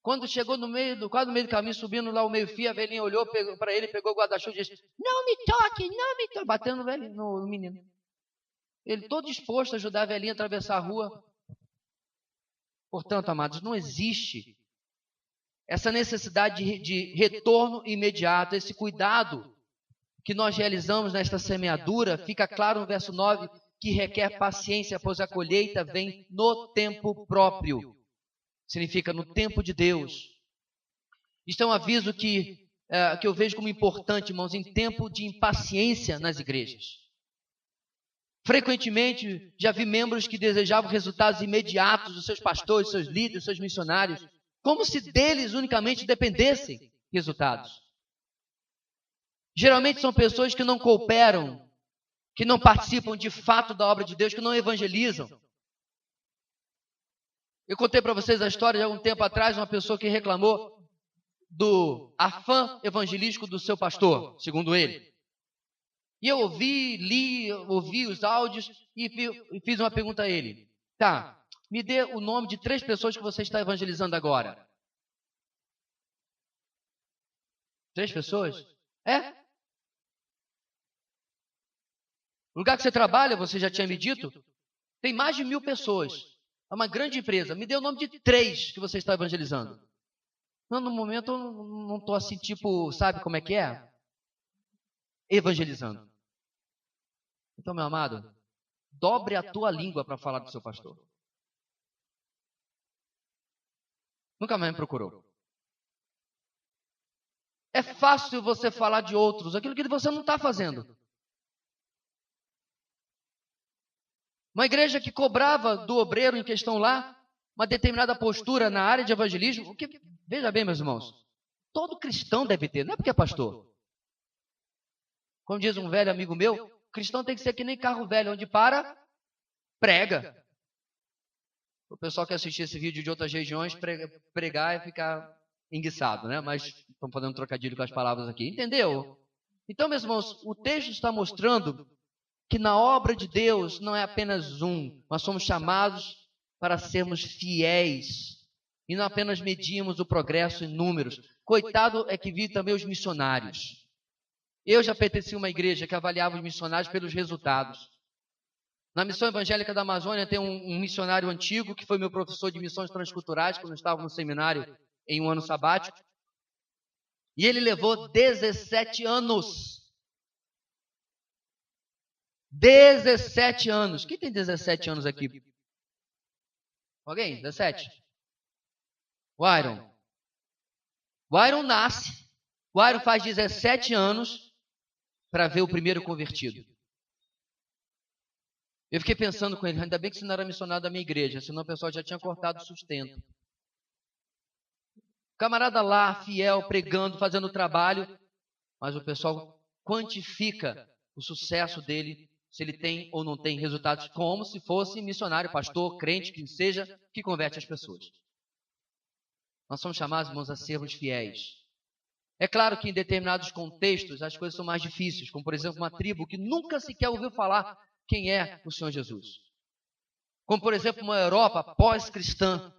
Quando chegou quase no meio do caminho, subindo lá o meio-fio, a velhinha olhou para ele, pegou o guarda-chuva e disse, não me toque, não me toque, batendo no menino. Ele todo disposto a ajudar a velhinha a atravessar a rua. Portanto, amados, não existe essa necessidade de retorno imediato, esse cuidado que nós realizamos nesta semeadura, fica claro no verso 9, que requer paciência, pois a colheita vem no tempo próprio. Significa no tempo de Deus. Isto é um aviso que eu vejo como importante, irmãos, em tempo de impaciência nas igrejas. Frequentemente, já vi membros que desejavam resultados imediatos dos seus pastores, seus líderes, seus missionários, como se deles unicamente dependessem resultados. Geralmente são pessoas que não cooperam, que não participam de fato da obra de Deus, que não evangelizam. Eu contei para vocês a história de algum tempo atrás, uma pessoa que reclamou do afã evangelístico do seu pastor, segundo ele. E eu ouvi os áudios e fiz uma pergunta a ele. Tá, me dê o nome de 3 pessoas que você está evangelizando agora. 3 pessoas? É? No lugar que você trabalha, você já tinha me dito, tem mais de 1000 pessoas. É uma grande empresa. Me dê o nome de 3 que você está evangelizando. Não, no momento eu não estou assim, tipo, sabe como é que é? Evangelizando. Então, meu amado, dobre a tua língua para falar do seu pastor. Nunca mais me procurou. É fácil você falar de outros, aquilo que você não está fazendo. Uma igreja que cobrava do obreiro em questão lá, uma determinada postura na área de evangelismo, que, veja bem, meus irmãos, todo cristão deve ter, não é porque é pastor. Como diz um velho amigo meu, cristão tem que ser que nem carro velho, onde para, prega. O pessoal que assistir esse vídeo de outras regiões, pregar e ficar enguiçado, né? Mas estamos fazendo um trocadilho com as palavras aqui. Entendeu? Então, meus irmãos, o texto está mostrando que na obra de Deus não é apenas um. Nós somos chamados para sermos fiéis. E não apenas medimos o progresso em números. Coitado é que vive também os missionários. Eu já pertenci a uma igreja que avaliava os missionários pelos resultados. Na Missão Evangélica da Amazônia tem um missionário antigo que foi meu professor de missões transculturais quando eu estava no seminário em um ano sabático. E ele levou 17 anos. 17 anos. Quem tem 17 anos aqui? Alguém? 17? O Iron. O Iron nasce. O Iron faz 17 anos para ver o primeiro convertido. Eu fiquei pensando com ele, ainda bem que você não era missionário da minha igreja, senão o pessoal já tinha cortado o sustento. Camarada lá, fiel, pregando, fazendo o trabalho, mas o pessoal quantifica o sucesso dele, se ele tem ou não tem resultados, como se fosse missionário, pastor, crente, que seja, que converte as pessoas. Nós somos chamados, irmãos, a sermos fiéis. É claro que em determinados contextos as coisas são mais difíceis, como por exemplo uma tribo que nunca sequer ouviu falar quem é o Senhor Jesus. Como por exemplo uma Europa pós-cristã.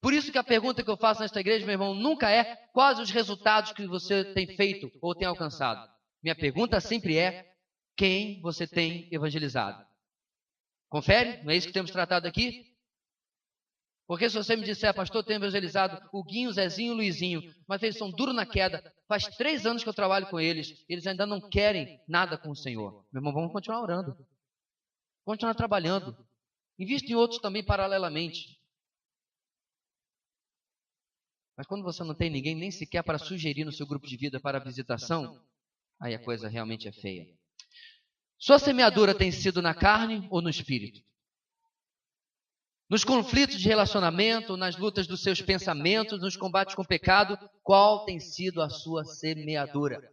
Por isso que a pergunta que eu faço nesta igreja, meu irmão, nunca é quais os resultados que você tem feito ou tem alcançado. Minha pergunta sempre é quem você tem evangelizado. Confere? Não é isso que temos tratado aqui? Porque se você me disser, pastor, eu tenho evangelizado o Guinho, o Zezinho e o Luizinho, mas eles são duros na queda, faz 3 anos que eu trabalho com eles, eles ainda não querem nada com o Senhor. Meu irmão, vamos continuar orando. Continuar trabalhando. Invista em outros também paralelamente. Mas quando você não tem ninguém nem sequer para sugerir no seu grupo de vida para a visitação, aí a coisa realmente é feia. Sua semeadura tem sido na carne ou no espírito? Nos conflitos de relacionamento, nas lutas dos seus pensamentos, nos combates com o pecado, qual tem sido a sua semeadura?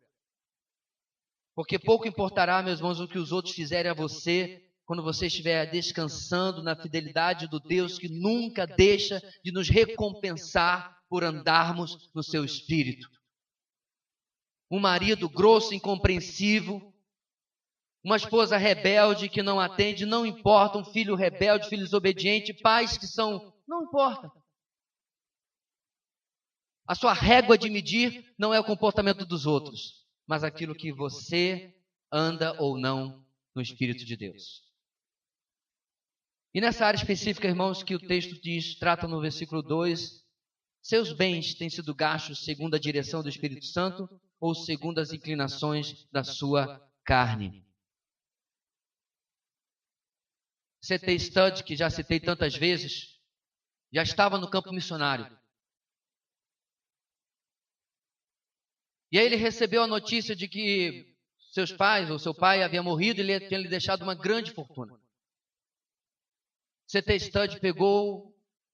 Porque pouco importará, meus irmãos, o que os outros fizerem a você, quando você estiver descansando na fidelidade do Deus que nunca deixa de nos recompensar por andarmos no seu espírito. Um marido grosso, incompreensivo, uma esposa rebelde que não atende, não importa, um filho rebelde, filho desobediente, pais que são, não importa. A sua régua de medir não é o comportamento dos outros, mas aquilo que você anda ou não no Espírito de Deus. E nessa área específica, irmãos, que o texto diz, trata no versículo 2, seus bens têm sido gastos segundo a direção do Espírito Santo ou segundo as inclinações da sua carne. C.T. Studd, que já citei tantas vezes, já estava no campo missionário. E aí ele recebeu a notícia de que seus pais, ou seu pai havia morrido e ele tinha lhe deixado uma grande fortuna. C.T. Studd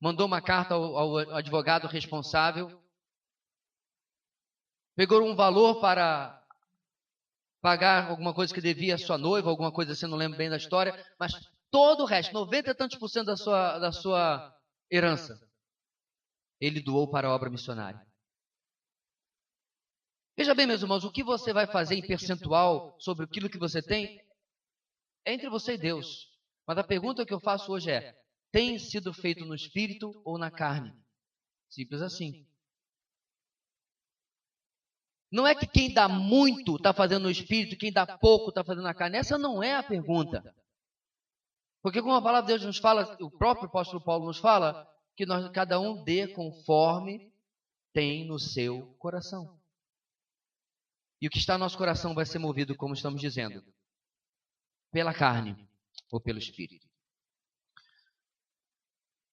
mandou uma carta ao advogado responsável, pegou um valor para pagar alguma coisa que devia à sua noiva, alguma coisa assim, não lembro bem da história, mas todo o resto, 90 e tantos % da sua herança, ele doou para a obra missionária. Veja bem, meus irmãos, o que você vai fazer em percentual sobre aquilo que você tem é entre você e Deus. Mas a pergunta que eu faço hoje é: tem sido feito no espírito ou na carne? Simples assim. Não é que quem dá muito está fazendo no espírito, quem dá pouco está fazendo na carne. Essa não é a pergunta. Porque como a palavra de Deus nos fala, o próprio apóstolo Paulo nos fala, que cada um dê conforme tem no seu coração. E o que está no nosso coração vai ser movido, como estamos dizendo, pela carne ou pelo espírito.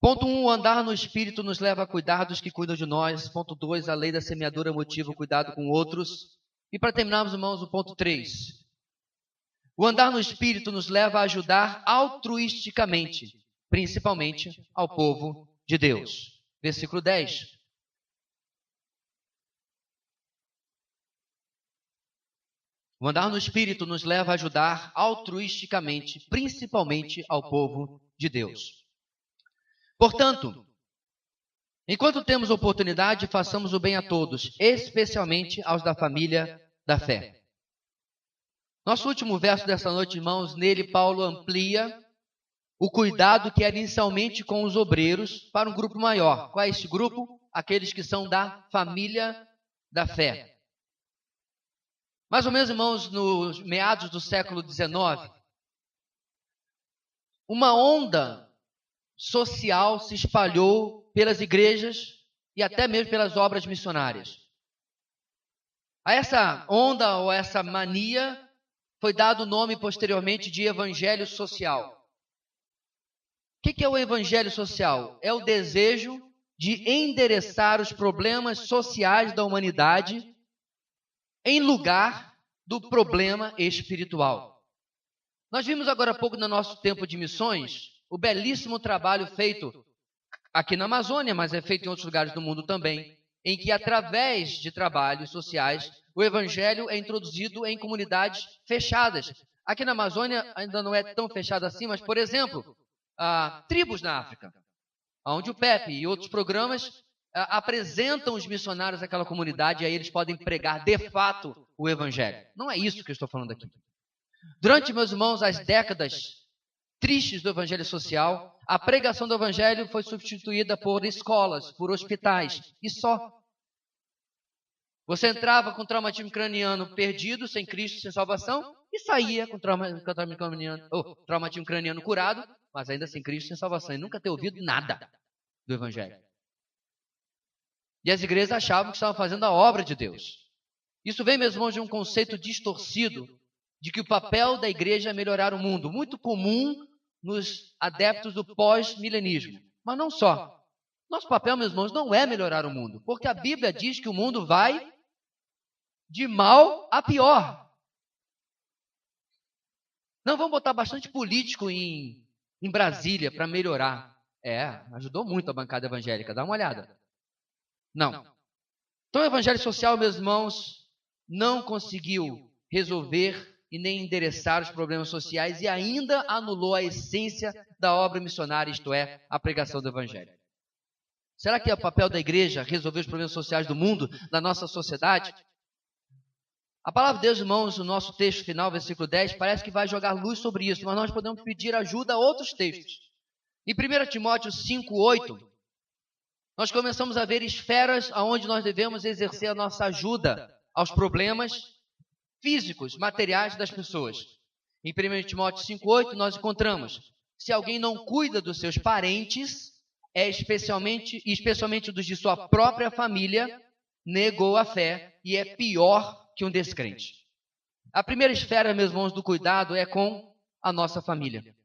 Ponto 1, andar no espírito nos leva a cuidar dos que cuidam de nós. Ponto 2, a lei da semeadura motiva o cuidado com outros. E para terminarmos, irmãos, o ponto 3. O andar no espírito nos leva a ajudar altruisticamente, principalmente ao povo de Deus. Versículo 10. O andar no espírito nos leva a ajudar altruisticamente, principalmente ao povo de Deus. Portanto, enquanto temos oportunidade, façamos o bem a todos, especialmente aos da família da fé. Nosso último verso dessa noite, irmãos, nele Paulo amplia o cuidado que era inicialmente com os obreiros para um grupo maior. Qual é esse grupo? Aqueles que são da família da fé. Mais ou menos, irmãos, nos meados do século XIX, uma onda social se espalhou pelas igrejas e até mesmo pelas obras missionárias. A essa onda ou essa mania foi dado o nome posteriormente de evangelho social. O que é o evangelho social? É o desejo de endereçar os problemas sociais da humanidade em lugar do problema espiritual. Nós vimos agora há pouco no nosso tempo de missões o belíssimo trabalho feito aqui na Amazônia, mas é feito em outros lugares do mundo também, em que através de trabalhos sociais, o evangelho é introduzido em comunidades fechadas. Aqui na Amazônia ainda não é tão fechado assim, mas, por exemplo, tribos na África, onde o PEP e outros programas apresentam os missionários àquela comunidade e aí eles podem pregar de fato o evangelho. Não é isso que eu estou falando aqui. Durante, meus irmãos, as décadas tristes do evangelho social, a pregação do evangelho foi substituída por escolas, por hospitais, e só. Você entrava com traumatismo craniano perdido, sem Cristo, sem salvação, e saía com traumatismo craniano curado, mas ainda sem Cristo, sem salvação, e nunca ter ouvido nada do evangelho. E as igrejas achavam que estavam fazendo a obra de Deus. Isso vem, meus irmãos, de um conceito distorcido de que o papel da igreja é melhorar o mundo, muito comum nos adeptos do pós-milenismo. Mas não só. Nosso papel, meus irmãos, não é melhorar o mundo, porque a Bíblia diz que o mundo vai de mal a pior. Não, vamos botar bastante político em Brasília para melhorar. Ajudou muito a bancada evangélica, dá uma olhada. Não. Então o evangelho social, meus irmãos, não conseguiu resolver e nem endereçar os problemas sociais e ainda anulou a essência da obra missionária, isto é, a pregação do evangelho. Será que é o papel da igreja resolver os problemas sociais do mundo, da nossa sociedade? A palavra de Deus, irmãos, no nosso texto final, versículo 10, parece que vai jogar luz sobre isso, mas nós podemos pedir ajuda a outros textos. Em 1 Timóteo 5:8, nós começamos a ver esferas onde nós devemos exercer a nossa ajuda aos problemas físicos, materiais das pessoas. Em 1 Timóteo 5:8 nós encontramos: se alguém não cuida dos seus parentes, especialmente dos de sua própria família, negou a fé e é pior que um descrente. A primeira esfera, meus irmãos, do cuidado é com a nossa família.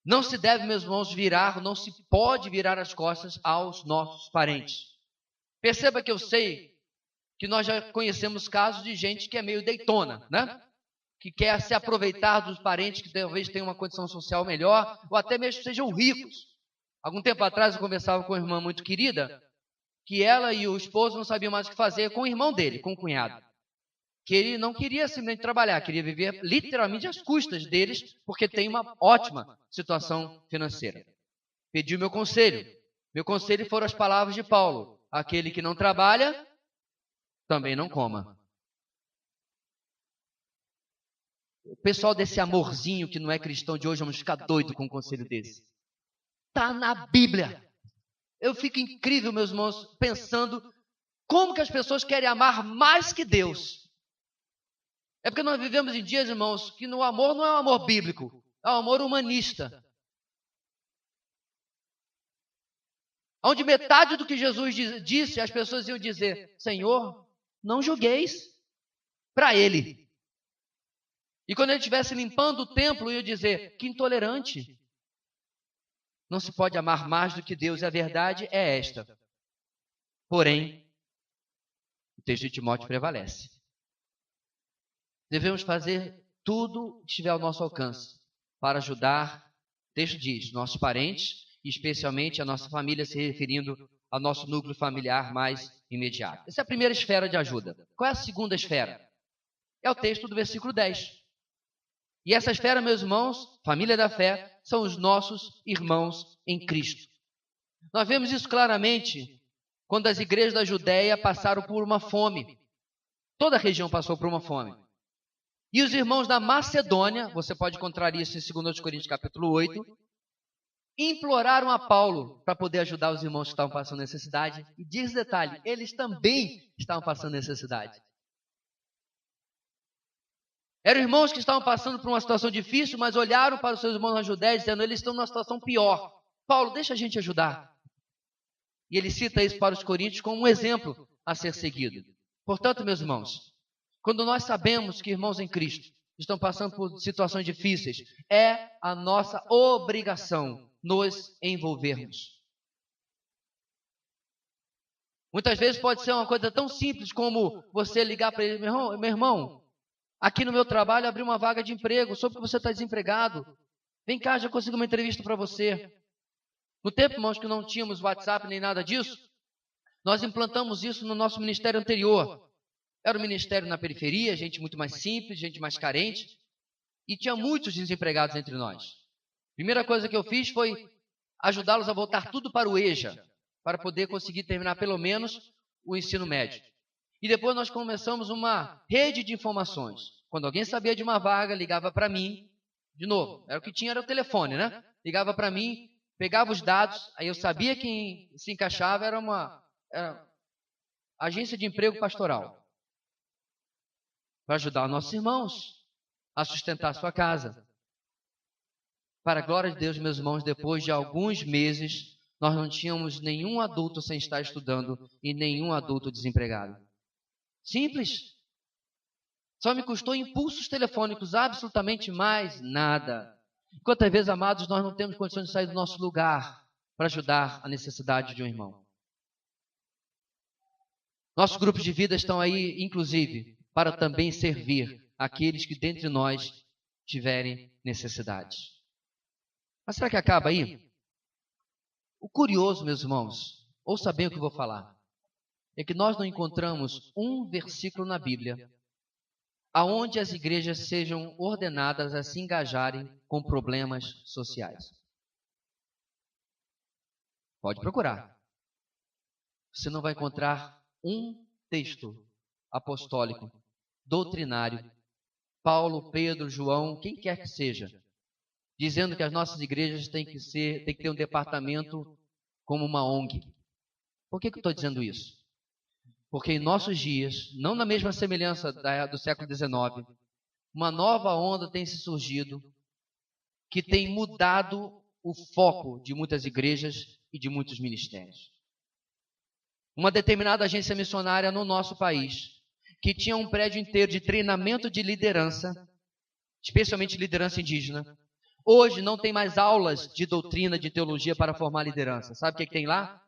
Não se deve, meus irmãos, não se pode virar as costas aos nossos parentes. Perceba que eu sei que nós já conhecemos casos de gente que é meio deitona, né? Que quer se aproveitar dos parentes que talvez tenham uma condição social melhor, ou até mesmo sejam ricos. Algum tempo atrás eu conversava com uma irmã muito querida, que ela e o esposo não sabiam mais o que fazer com o irmão dele, com o cunhado. Que ele não queria simplesmente trabalhar, queria viver literalmente às custas deles, porque tem uma ótima situação financeira. Pediu meu conselho. Meu conselho foram as palavras de Paulo: aquele que não trabalha, também não coma. O pessoal desse amorzinho que não é cristão de hoje, vamos ficar doido com um conselho desse. Está na Bíblia. Eu fico incrível, meus irmãos, pensando como que as pessoas querem amar mais que Deus. É porque nós vivemos em dias, irmãos, que no amor não é um amor bíblico, é um amor humanista. Onde metade do que Jesus disse, as pessoas iam dizer: Senhor, não julgueis para ele. E quando ele estivesse limpando o templo, iam dizer: que intolerante. Não se pode amar mais do que Deus, e a verdade é esta. Porém, o texto de Timóteo prevalece. Devemos fazer tudo que estiver ao nosso alcance para ajudar, o texto diz, nossos parentes, e especialmente a nossa família, se referindo ao nosso núcleo familiar mais imediato. Essa é a primeira esfera de ajuda. Qual é a segunda esfera? É o texto do versículo 10. E essa esfera, meus irmãos, família da fé, são os nossos irmãos em Cristo. Nós vemos isso claramente quando as igrejas da Judéia passaram por uma fome. Toda a região passou por uma fome. E os irmãos da Macedônia, você pode encontrar isso em 2 Coríntios capítulo 8, imploraram a Paulo para poder ajudar os irmãos que estavam passando necessidade. E diz detalhe, eles também estavam passando necessidade. Eram irmãos que estavam passando por uma situação difícil, mas olharam para os seus irmãos na Judéia, dizendo: eles estão numa situação pior. Paulo, deixa a gente ajudar. E ele cita isso para os coríntios como um exemplo a ser seguido. Portanto, meus irmãos, quando nós sabemos que irmãos em Cristo estão passando por situações difíceis, é a nossa obrigação nos envolvermos. Muitas vezes pode ser uma coisa tão simples como você ligar para ele: meu irmão, aqui no meu trabalho abriu uma vaga de emprego, soube que você está desempregado. Vem cá, já consigo uma entrevista para você. No tempo, irmãos, que não tínhamos WhatsApp nem nada disso, nós implantamos isso no nosso ministério anterior. Era um ministério na periferia, gente muito mais simples, gente mais carente, e tinha muitos desempregados entre nós. Primeira coisa que eu fiz foi ajudá-los a voltar tudo para o EJA, para poder conseguir terminar pelo menos o ensino médio. E depois nós começamos uma rede de informações. Quando alguém sabia de uma vaga, ligava para mim, de novo, era o que tinha, era o telefone, né? Ligava para mim, pegava os dados, aí eu sabia quem se encaixava, era uma agência de emprego pastoral, para ajudar os nossos irmãos a sustentar a sua casa. Para a glória de Deus, meus irmãos, depois de alguns meses, nós não tínhamos nenhum adulto sem estar estudando e nenhum adulto desempregado. Simples. Só me custou impulsos telefônicos, absolutamente mais nada. Quantas vezes, amados, nós não temos condições de sair do nosso lugar para ajudar a necessidade de um irmão. Nossos grupos de vida estão aí, inclusive, para também servir aqueles que dentre nós tiverem necessidades. Mas será que acaba aí? O curioso, meus irmãos, ouça bem o que eu vou falar, é que nós não encontramos um versículo na Bíblia aonde as igrejas sejam ordenadas a se engajarem com problemas sociais. Pode procurar. Você não vai encontrar um texto apostólico, doutrinário, Paulo, Pedro, João, quem quer que seja, dizendo que as nossas igrejas têm que ter um departamento como uma ONG. Por que eu estou dizendo isso? Porque em nossos dias, não na mesma semelhança do século XIX, uma nova onda tem se surgido que tem mudado o foco de muitas igrejas e de muitos ministérios. Uma determinada agência missionária no nosso país, que tinha um prédio inteiro de treinamento de liderança, especialmente liderança indígena, hoje não tem mais aulas de doutrina, de teologia para formar liderança. Sabe o que tem lá?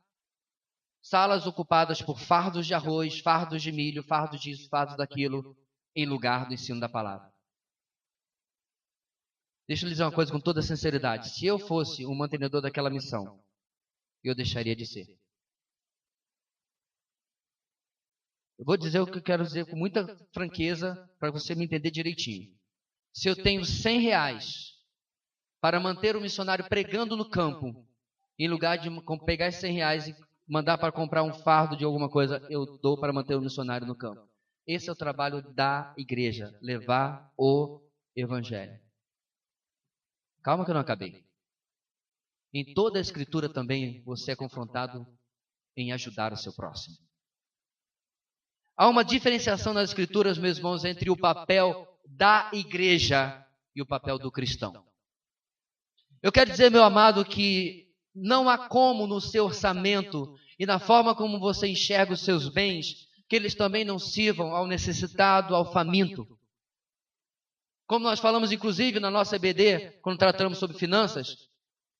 salas ocupadas por fardos de arroz, fardos de milho, fardos disso, fardos daquilo, em lugar do ensino da palavra. Deixa eu lhe dizer uma coisa com toda sinceridade. Se eu fosse o mantenedor daquela missão, eu deixaria de ser. Eu vou dizer o que eu quero dizer com muita franqueza para você me entender direitinho. Se eu tenho R$100 para manter o missionário pregando no campo, em lugar de pegar esses R$100 e mandar para comprar um fardo de alguma coisa, eu dou para manter o missionário no campo. Esse é o trabalho da igreja, levar o evangelho. Calma que eu não acabei. Em toda a escritura também você é confrontado em ajudar o seu próximo. Há uma diferenciação nas escrituras, meus irmãos, entre o papel da igreja e o papel do cristão. Eu quero dizer, meu amado, que não há como no seu orçamento e na forma como você enxerga os seus bens, que eles também não sirvam ao necessitado, ao faminto. Como nós falamos, inclusive, na nossa EBD, quando tratamos sobre finanças,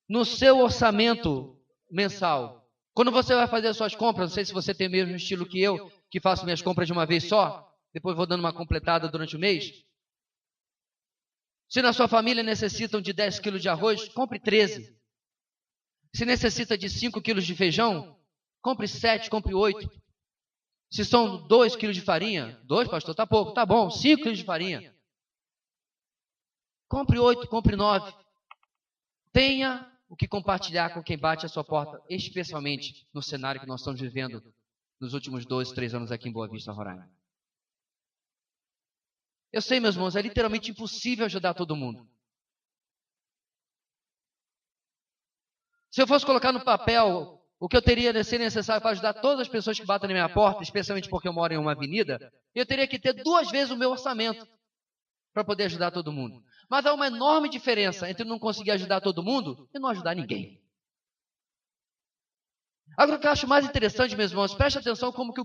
no seu orçamento mensal, quando você vai fazer as suas compras, não sei se você tem o mesmo estilo que eu, que faço minhas compras de uma vez só, depois vou dando uma completada durante o mês. Se na sua família necessitam de 10 quilos de arroz, compre 13. Se necessita de 5 quilos de feijão, compre 7, compre 8. Se são 2 quilos de farinha, 2, pastor, tá pouco, tá bom, 5 quilos de farinha. Compre 8, compre 9. Tenha o que compartilhar com quem bate a sua porta, especialmente no cenário que nós estamos vivendo nos últimos 2, 3 anos aqui em Boa Vista, Roraima. Eu sei, meus irmãos, é literalmente impossível ajudar todo mundo. Se eu fosse colocar no papel o que eu teria de ser necessário para ajudar todas as pessoas que batem na minha porta, especialmente porque eu moro em uma avenida, eu teria que ter 2 vezes o meu orçamento para poder ajudar todo mundo. Mas há uma enorme diferença entre não conseguir ajudar todo mundo e não ajudar ninguém. Agora, o que eu acho mais interessante, meus irmãos, preste atenção como que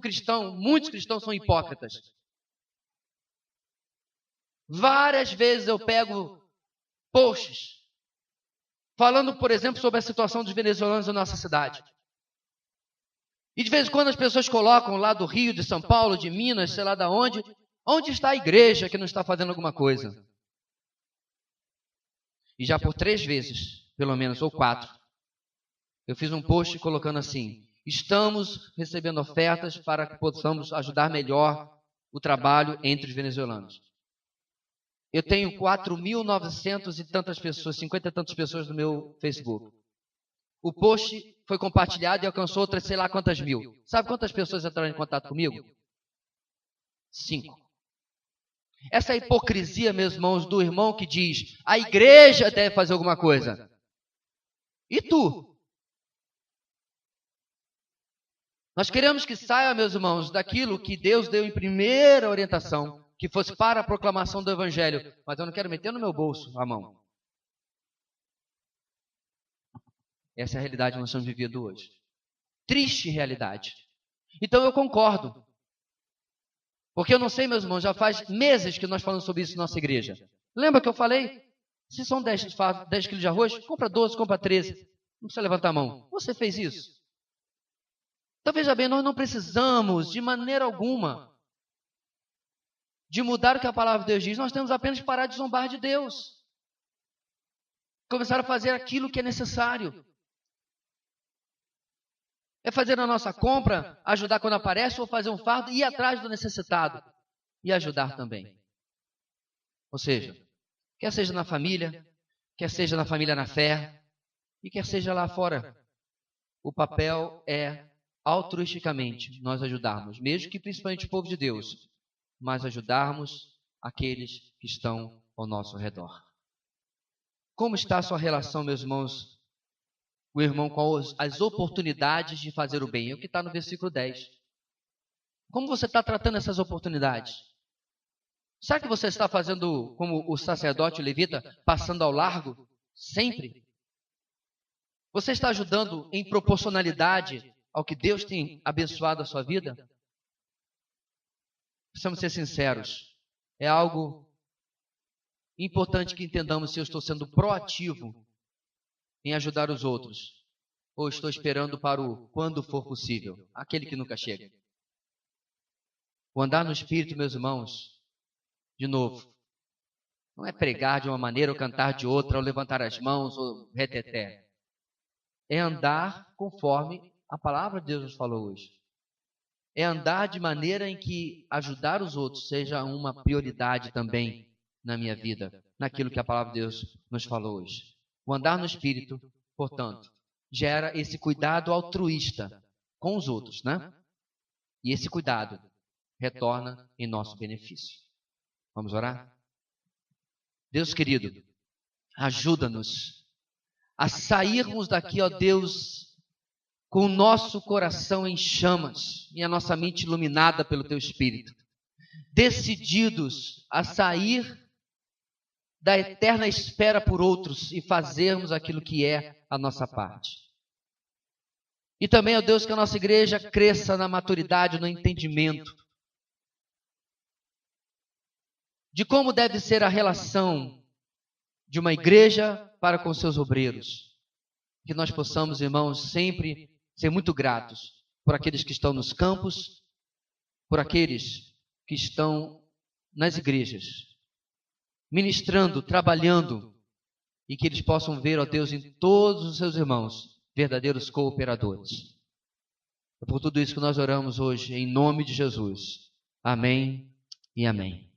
muitos cristãos são hipócritas. Várias vezes eu pego posts falando, por exemplo, sobre a situação dos venezuelanos na nossa cidade. E de vez em quando as pessoas colocam lá do Rio, de São Paulo, de Minas, sei lá de onde está a igreja que não está fazendo alguma coisa? E já por 3 vezes, pelo menos, ou 4, eu fiz um post colocando assim: estamos recebendo ofertas para que possamos ajudar melhor o trabalho entre os venezuelanos. Eu tenho 4.900 e tantas pessoas, 50 e tantas pessoas no meu Facebook. O post foi compartilhado e alcançou outras sei lá quantas mil. Sabe quantas pessoas entraram em contato comigo? 5. Essa hipocrisia, meus irmãos, do irmão que diz: a igreja deve fazer alguma coisa. E tu? Nós queremos que saia, meus irmãos, daquilo que Deus deu em primeira orientação, que fosse para a proclamação do evangelho, mas eu não quero meter no meu bolso a mão. Essa é a realidade que nós estamos vivendo hoje. Triste realidade. Então eu concordo. Porque eu não sei, meus irmãos, já faz meses que nós falamos sobre isso na nossa igreja. Lembra que eu falei? Se são 10 quilos de arroz, compra 12, compra 13. Não precisa levantar a mão. Você fez isso? Então veja bem, nós não precisamos de maneira alguma de mudar o que a palavra de Deus diz. Nós temos apenas que parar de zombar de Deus. Começar a fazer aquilo que é necessário. É fazer na nossa compra, ajudar quando aparece, ou fazer um fardo, ir atrás do necessitado e ajudar também. Ou seja, quer seja na família na fé, e quer seja lá fora, o papel é altruisticamente nós ajudarmos, mesmo que principalmente o povo de Deus, mas ajudarmos aqueles que estão ao nosso redor. Como está a sua relação, meus irmãos, o irmão com as oportunidades de fazer o bem? É o que está no versículo 10. Como você está tratando essas oportunidades? Será que você está fazendo como o sacerdote, o levita, passando ao largo? Sempre? Você está ajudando em proporcionalidade ao que Deus tem abençoado a sua vida? Precisamos ser sinceros. É algo importante que entendamos se eu estou sendo proativo em ajudar os outros, Ou estou esperando para o quando for possível, aquele que nunca chega? O andar no Espírito, meus irmãos, de novo, não é pregar de uma maneira ou cantar de outra, ou levantar as mãos, ou reteté. É andar conforme a palavra de Deus nos falou hoje. É andar de maneira em que ajudar os outros seja uma prioridade também na minha vida, naquilo que a palavra de Deus nos falou hoje. O andar no Espírito, portanto, gera esse cuidado altruísta com os outros, né? E esse cuidado retorna em nosso benefício. Vamos orar? Deus querido, ajuda-nos a sairmos daqui, ó Deus, com o nosso coração em chamas e a nossa mente iluminada pelo Teu Espírito, decididos a sair da eterna espera por outros e fazermos aquilo que é a nossa parte. E também, ó Deus, que a nossa igreja cresça na maturidade, no entendimento de como deve ser a relação de uma igreja para com seus obreiros. Que nós possamos, irmãos, sempre ser muito gratos por aqueles que estão nos campos, por aqueles que estão nas igrejas, ministrando, trabalhando, e que eles possam ver, ó Deus, em todos os seus irmãos, verdadeiros cooperadores. É por tudo isso que nós oramos hoje, em nome de Jesus. Amém e amém.